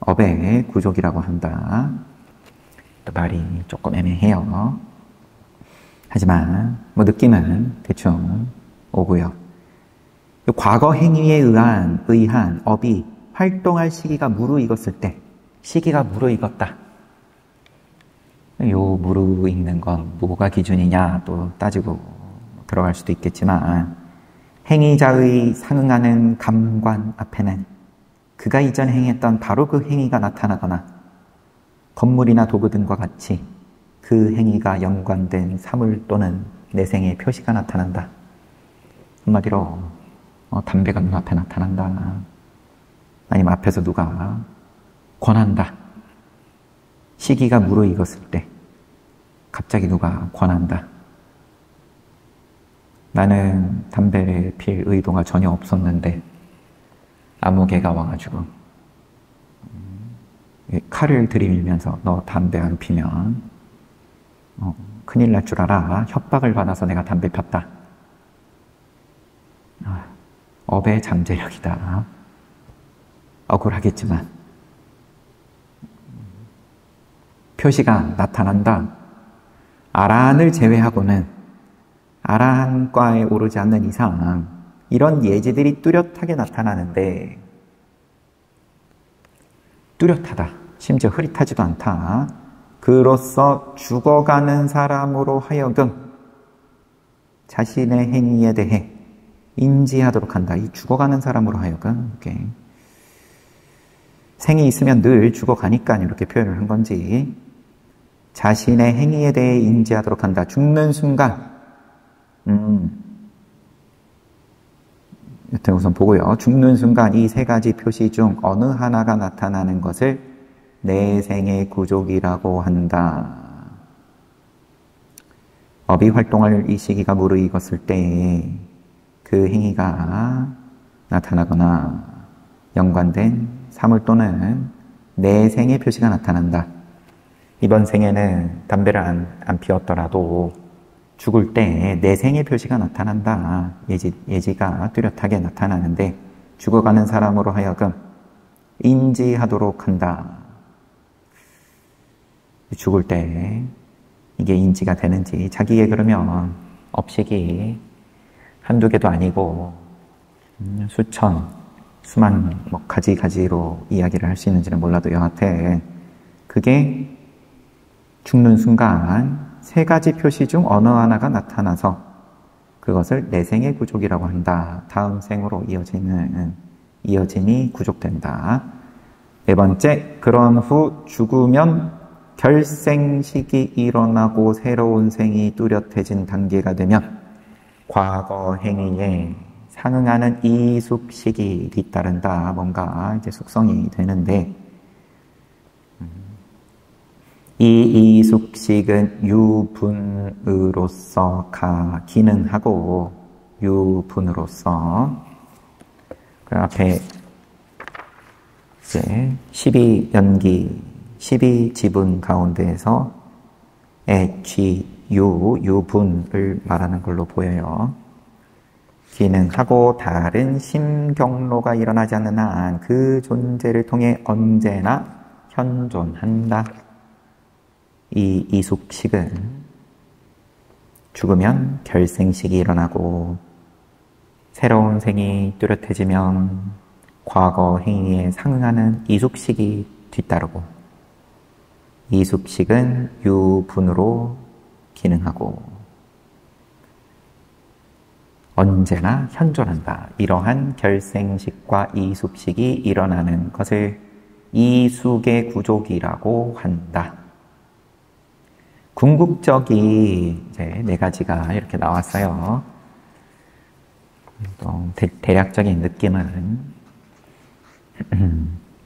업의 구족이라고 한다. 말이 조금 애매해요. 하지만 느낌은 대충 오고요. 과거 행위에 의한 업이 활동할 시기가 무르익었을 때, 시기가 무르익었다. 요 무르익는 건 뭐가 기준이냐 또 따지고 들어갈 수도 있겠지만, 행위자의 상응하는 감관 앞에는 그가 이전 행했던 바로 그 행위가 나타나거나 건물이나 도구 등과 같이 그 행위가 연관된 사물 또는 내생의 표시가 나타난다. 한마디로 담배가 눈앞에 나타난다. 아니면 앞에서 누가 권한다. 시기가 무르익었을 때 갑자기 누가 권한다. 나는 담배를 필 의도가 전혀 없었는데 아무 개가 와가지고 칼을 들이밀면서 너 담배 안 피면 큰일 날 줄 알아. 협박을 받아서 내가 담배 폈다. 업의 잠재력이다. 억울하겠지만 표시가 나타난다. 아라한을 제외하고는 아라한과에 오르지 않는 이상 이런 예지들이 뚜렷하게 나타나는데, 뚜렷하다. 심지어 흐릿하지도 않다. 그로써 죽어가는 사람으로 하여금 자신의 행위에 대해 인지하도록 한다. 이 죽어가는 사람으로 하여금, 이렇게 생이 있으면 늘 죽어가니까 이렇게 표현을 한 건지, 자신의 행위에 대해 인지하도록 한다. 죽는 순간, 여튼 우선 보고요. 죽는 순간 이 세 가지 표시 중 어느 하나가 나타나는 것을 내생의 구족이라고 한다. 업이 활동할 이 시기가 무르익었을 때 그 행위가 나타나거나 연관된 사물 또는 내생의 표시가 나타난다. 이번 생에는 담배를 안 피웠더라도 죽을 때 내생의 표시가 나타난다. 예지가 뚜렷하게 나타나는데 죽어가는 사람으로 하여금 인지하도록 한다. 죽을 때 이게 인지가 되는지, 자기의 그러면 업식이 한두 개도 아니고 수천, 수만 가지로 이야기를 할 수 있는지는 몰라도 여하튼 그게 죽는 순간 세 가지 표시 중 어느 하나가 나타나서 그것을 내생의 구족이라고 한다. 다음 생으로 이어짐이 구족된다. 네 번째, 그런 후 죽으면 결생식이 일어나고 새로운 생이 뚜렷해진 단계가 되면 과거 행위에 상응하는 이숙식이 뒤따른다. 뭔가 이제 숙성이 되는데, 이 이숙식은 유분으로서 기능하고 유분으로서 그 앞에 이제 12연기 12지분 가운데에서 유분을 말하는 걸로 보여요. 기능하고 다른 심경로가 일어나지 않는 한 그 존재를 통해 언제나 현존한다. 이 이숙식은 죽으면 결생식이 일어나고 새로운 생이 뚜렷해지면 과거 행위에 상응하는 이숙식이 뒤따르고 이숙식은 유분으로 기능하고 언제나 현존한다. 이러한 결생식과 이숙식이 일어나는 것을 이숙의 구족이라고 한다. 궁극적이 이제 네 가지가 이렇게 나왔어요. 또 대략적인 느낌은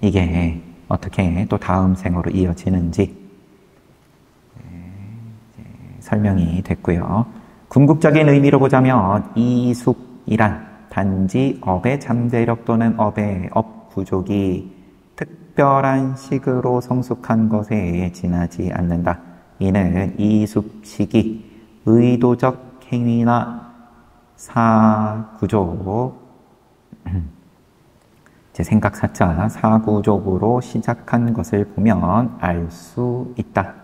이게 어떻게 또 다음 생으로 이어지는지 설명이 됐고요. 궁극적인 의미로 보자면 이숙이란 단지 업의 잠재력 또는 업의 업구족이 특별한 식으로 성숙한 것에 지나지 않는다. 이는 이숙식이 의도적 행위나 사구족, 제 생각사자 사구족으로 시작한 것을 보면 알 수 있다.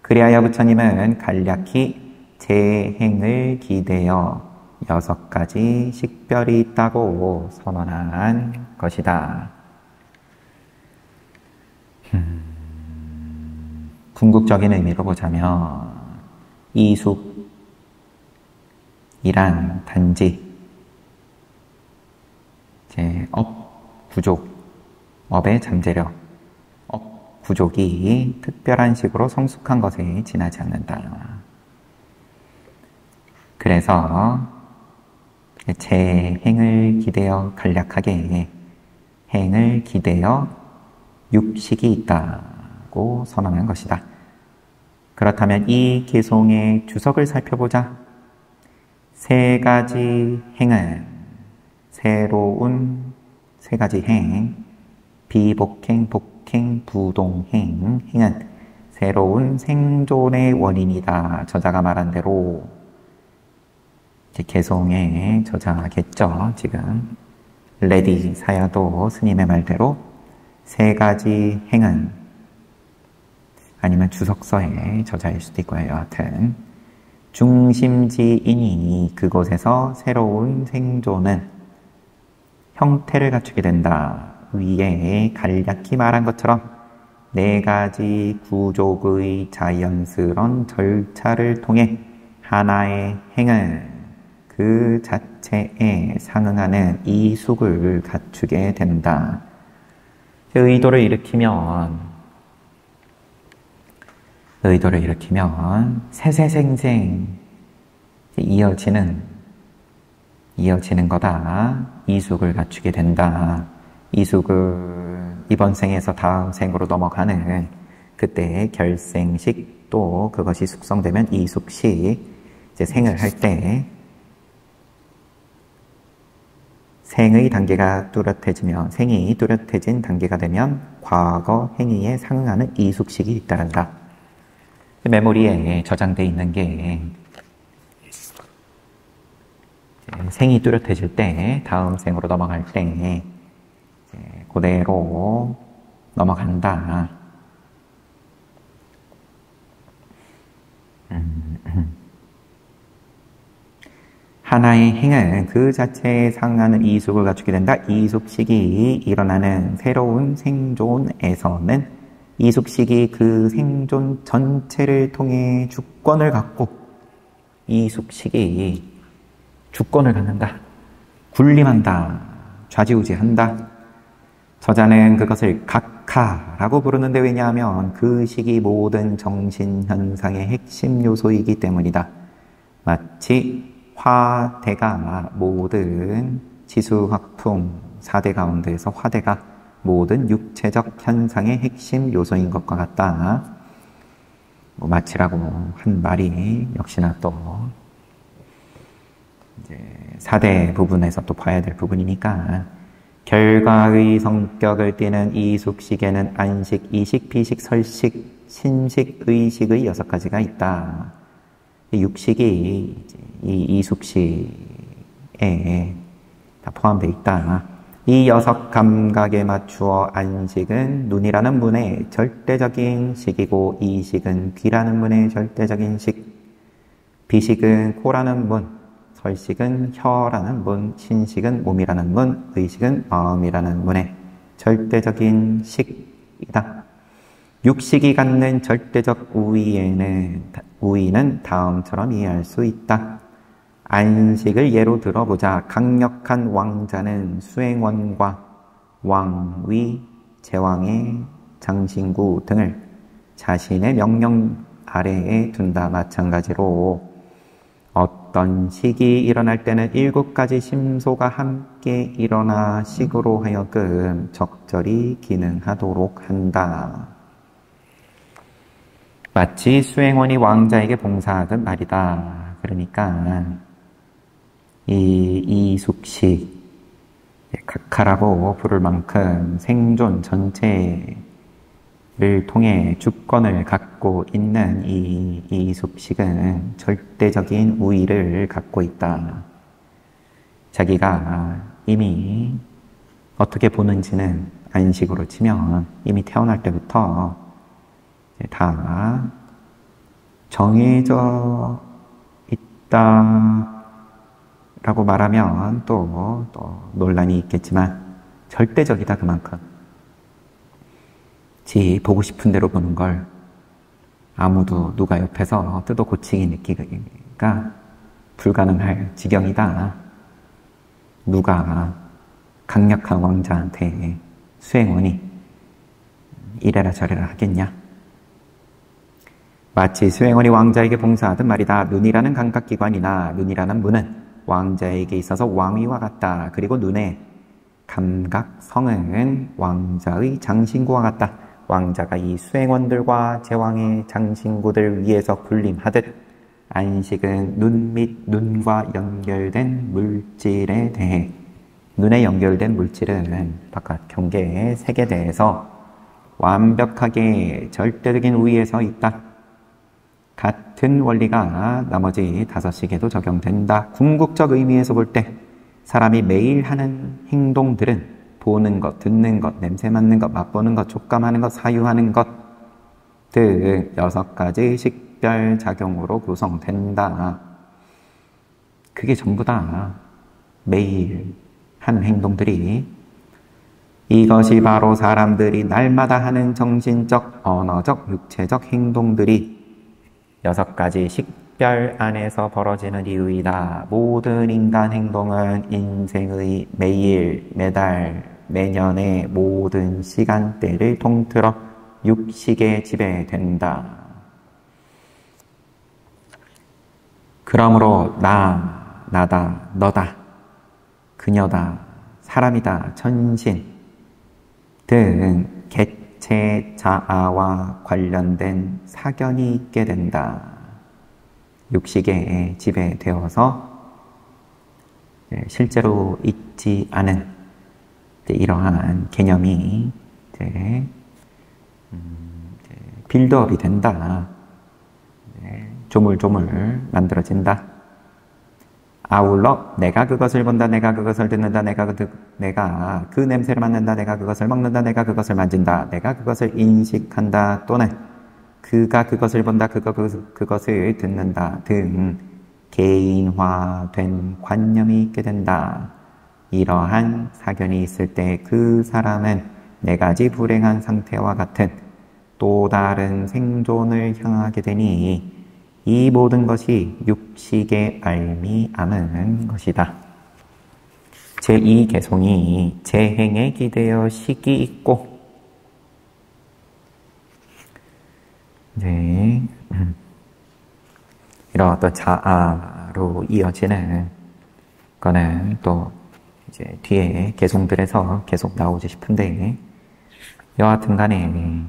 그리하여 부처님은 간략히 재행을 기대어 6가지 식별이 있다고 선언한 것이다. 궁극적인 의미로 보자면 이숙이란 단지 업구족, 업의 잠재력, 업구족이 특별한 식으로 성숙한 것에 지나지 않는다. 그래서 재행을 기대어 간략하게 행을 기대어 6식이 있다고 선언한 것이다. 그렇다면 이 개송의 주석을 살펴보자. 세 가지 행은 새로운 세 가지 행, 비복행, 복행, 부동행, 행은 새로운 생존의 원인이다. 저자가 말한 대로 개송의 저자겠죠. 지금 레디 사야도 스님의 말대로 세 가지 행은 아니면 주석서의 저자일 수도 있고요. 여하튼 중심지이니 그곳에서 새로운 생존은 형태를 갖추게 된다. 위에 간략히 말한 것처럼 네 가지 구족의 자연스러운 절차를 통해 하나의 행은 그 자체에 상응하는 이숙을 갖추게 된다. 의도를 일으키면 세세생생 이어지는 거다. 이숙을 갖추게 된다. 이숙을 이번 생에서 다음 생으로 넘어가는 그때의 결생식, 또 그것이 숙성되면 이숙식, 이제 생을 할 때 생의 단계가 뚜렷해지면, 생이 뚜렷해진 단계가 되면 과거 행위에 상응하는 이숙식이 잇따른다. 메모리에 저장되어 있는 게 생이 뚜렷해질 때, 다음 생으로 넘어갈 때 그대로 넘어간다. 하나의 행은 그 자체에 상응하는 이숙을 갖추게 된다. 이숙식이 일어나는 새로운 생존에서는 이 숙식이 그 생존 전체를 통해 주권을 갖고 이 숙식이 주권을 갖는다. 군림한다. 좌지우지한다. 저자는 그것을 각하라고 부르는데 왜냐하면 그 식이 모든 정신현상의 핵심 요소이기 때문이다. 마치 화대가 모든 지수화풍 4대 가운데에서 화대가 모든 육체적 현상의 핵심 요소인 것과 같다. 마치라고 한 말이 역시나 또 이제 4대 부분에서 또 봐야 될 부분이니까 결과의 성격을 띠는 이 숙식에는 안식, 이식, 비식, 설식, 신식, 의식의 6가지가 있다. 육식이 이 숙식에 다 포함되어 있다. 이 6감각에 맞추어 안식은 눈이라는 문의 절대적인 식이고 이식은 귀라는 문의 절대적인 식, 비식은 코라는 문, 설식은 혀라는 문, 신식은 몸이라는 문, 의식은 마음이라는 문의 절대적인 식이다. 육식이 갖는 절대적 우위는 다음처럼 이해할 수 있다. 안식을 예로 들어보자. 강력한 왕자는 수행원과 왕위, 제왕의 장신구 등을 자신의 명령 아래에 둔다. 마찬가지로 어떤 식이 일어날 때는 7가지 심소가 함께 일어나 식으로 하여금 적절히 기능하도록 한다. 마치 수행원이 왕자에게 봉사하듯 말이다. 그러니까 이 숙식, 각하라고 부를 만큼 생존 전체를 통해 주권을 갖고 있는 이 숙식은 절대적인 우위를 갖고 있다. 자기가 이미 어떻게 보는지는 안식으로 치면 이미 태어날 때부터 다 정해져 있다 라고 말하면 또 논란이 있겠지만 절대적이다. 그만큼 지 보고 싶은 대로 보는 걸 아무도 누가 옆에서 뜯어 고치기 느끼기가 불가능할 지경이다. 누가 강력한 왕자한테 수행원이 이래라 저래라 하겠냐. 마치 수행원이 왕자에게 봉사하듯 말이다. 눈이라는 감각기관이나 눈이라는 문은 왕자에게 있어서 왕위와 같다. 그리고 눈의 감각성은 왕자의 장신구와 같다. 왕자가 이 수행원들과 제왕의 장신구들 위에서 군림하듯 안식은 눈 및 눈과 연결된 물질에 대해 눈에 연결된 물질은 바깥 경계의 색에 대해서 완벽하게 절대적인 우위에 서 있다. 같은 원리가 나머지 5식에도 적용된다. 궁극적 의미에서 볼 때 사람이 매일 하는 행동들은 보는 것, 듣는 것, 냄새 맡는 것, 맛보는 것, 촉감하는 것, 사유하는 것 등 6가지 식별작용으로 구성된다. 그게 전부 다 매일 하는 행동들이 이것이 바로 사람들이 날마다 하는 정신적, 언어적, 육체적 행동들이 6가지 식별 안에서 벌어지는 이유이다. 모든 인간 행동은 인생의 매일, 매달, 매년의 모든 시간대를 통틀어 육식에 지배된다. 그러므로 나다, 너다, 그녀다, 사람이다, 천신 등 개 자아와 관련된 사견이 있게 된다. 육식에 지배되어서 실제로 있지 않은 이러한 개념이 빌드업이 된다. 조물조물 만들어진다. 아울러 내가 그것을 본다, 내가 그것을 듣는다, 내가 그 냄새를 맡는다, 내가 그것을 먹는다, 내가 그것을 만진다, 내가 그것을 인식한다, 또는 그가 그것을 본다, 그것을 듣는다 등 개인화된 관념이 있게 된다. 이러한 사견이 있을 때 그 사람은 4가지 불행한 상태와 같은 또 다른 생존을 향하게 되니 이 모든 것이 육식의 알미암은 것이다. 제2 개송이 재행에 기대어 식이 있고 이제 이런 어떤 자아로 이어지는 거는 또 이제 뒤에 개송들에서 계속 나오지 싶은데 여하튼 간에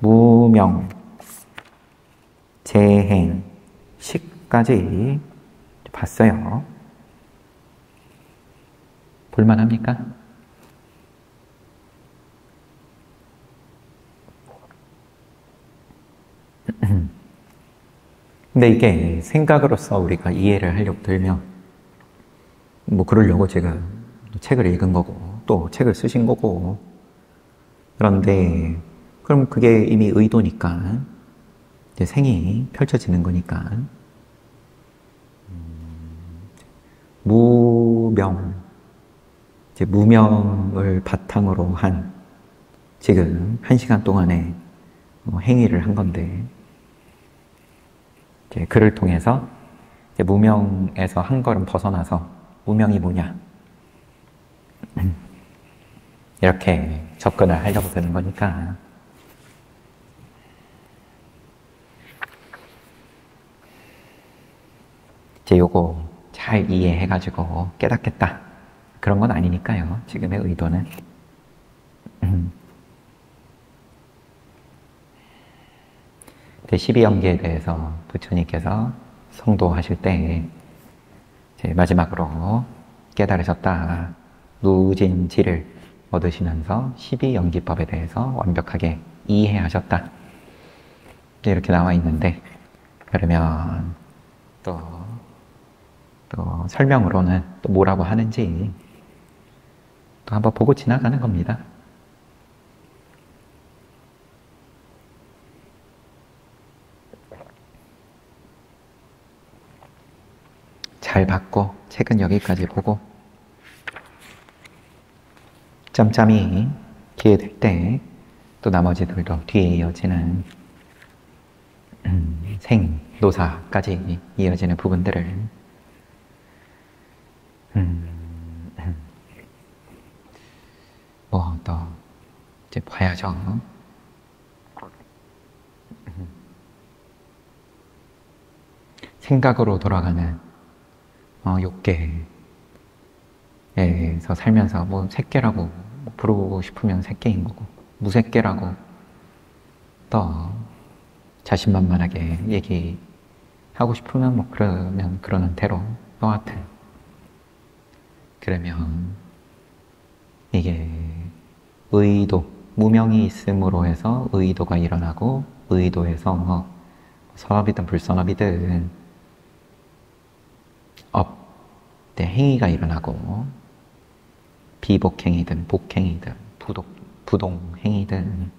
무명, 재행, 식까지 봤어요. 볼만합니까? 근데 이게 생각으로서 우리가 이해를 하려고 들면 뭐 그러려고 제가 책을 읽은 거고 또 책을 쓰신 거고 그런데 그럼 그게 이미 의도니까 이제 생이 펼쳐지는 거니까 무명 이제 무명을 바탕으로 한 지금 1시간 동안의 행위를 한 건데 이제 그를 통해서 이제 무명에서 한 걸음 벗어나서 무명이 뭐냐 이렇게 접근을 하려고 드는 거니까 이제 요거 잘 이해해가지고 깨닫겠다 그런 건 아니니까요. 지금의 의도는 제12연기에 대해서 부처님께서 성도하실 때 이제 마지막으로 깨달으셨다. 무진지를 얻으시면서 12연기법에 대해서 완벽하게 이해하셨다. 이렇게 나와 있는데 그러면 또 설명으로는 또 뭐라고 하는지 또 한번 보고 지나가는 겁니다. 잘 받고 책은 여기까지 보고 짬짬이 기회 될 때 또 나머지들도 뒤에 이어지는 생, 노사까지 이어지는 부분들을 뭐 또 이제 봐야죠. 생각으로 돌아가는 욕계에서 살면서 뭐 새끼라고 부르고 싶으면 새끼인 거고 무새끼라고 또 자신만만하게 얘기하고 싶으면 뭐 그러면 그러는 대로 여하튼 그러면 이게 의도 무명이 있음으로 해서 의도가 일어나고 의도에서 선업이든 불선업이든 행위가 일어나고 비복행이든 복행이든 부동행이든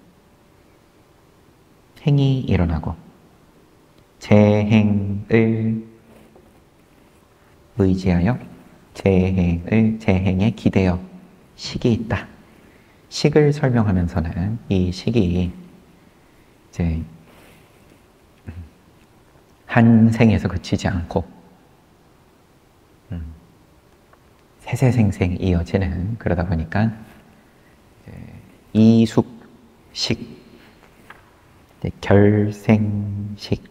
행위 일어나고 재행을 의지하여 재행에 기대어 식이 있다. 식을 설명하면서는 이 식이 이제 한 생에서 그치지 않고 세세생생 이어지는 그러다 보니까 이숙식, 결생식,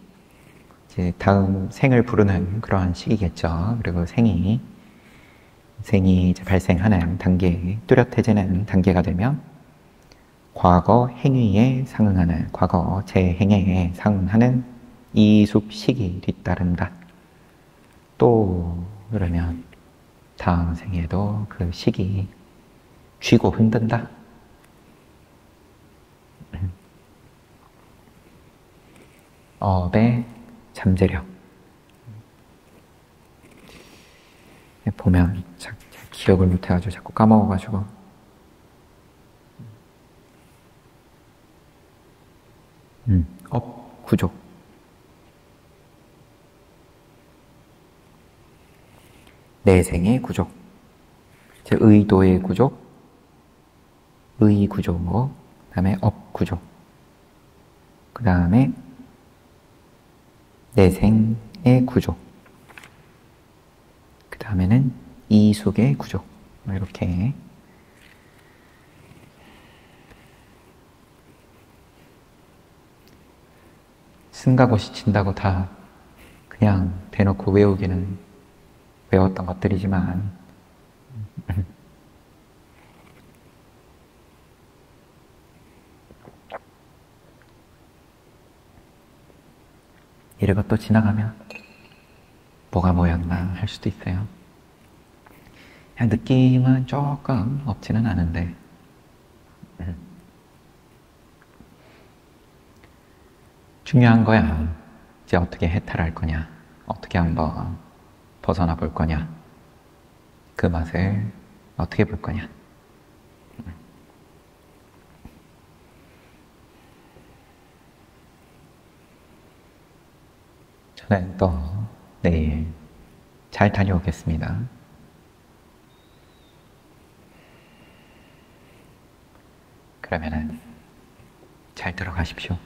이제 다음 생을 부르는 그러한 시기겠죠. 그리고 생이 이제 발생하는 단계, 뚜렷해지는 단계가 되면 과거 행위에 상응하는, 과거 재행에 상응하는 이숙식이 뒤따른다. 또 그러면 다음 생에도 그 식이 쥐고 흔든다. 업의 잠재력. 보면 기억을 못해가지고 자꾸 까먹어가지고 업 구조. 내생의 구조, 의도의 구조, 의 구조, 그 다음에 업 구조, 그 다음에 내생의 구조, 그 다음에는 이숙의 구조, 이렇게 승가고시 친다고 다 그냥 대놓고 외우기는 외웠던 것들이지만 이러고 또 지나가면 뭐가 뭐였나 할 수도 있어요. 그냥 느낌은 조금 없지는 않은데 중요한 거야. 이제 어떻게 해탈할 거냐, 어떻게 한번 벗어나 볼 거냐, 그 맛을 어떻게 볼 거냐. 저는 또 내일 잘 다녀오겠습니다. 그러면은 잘 들어가십시오.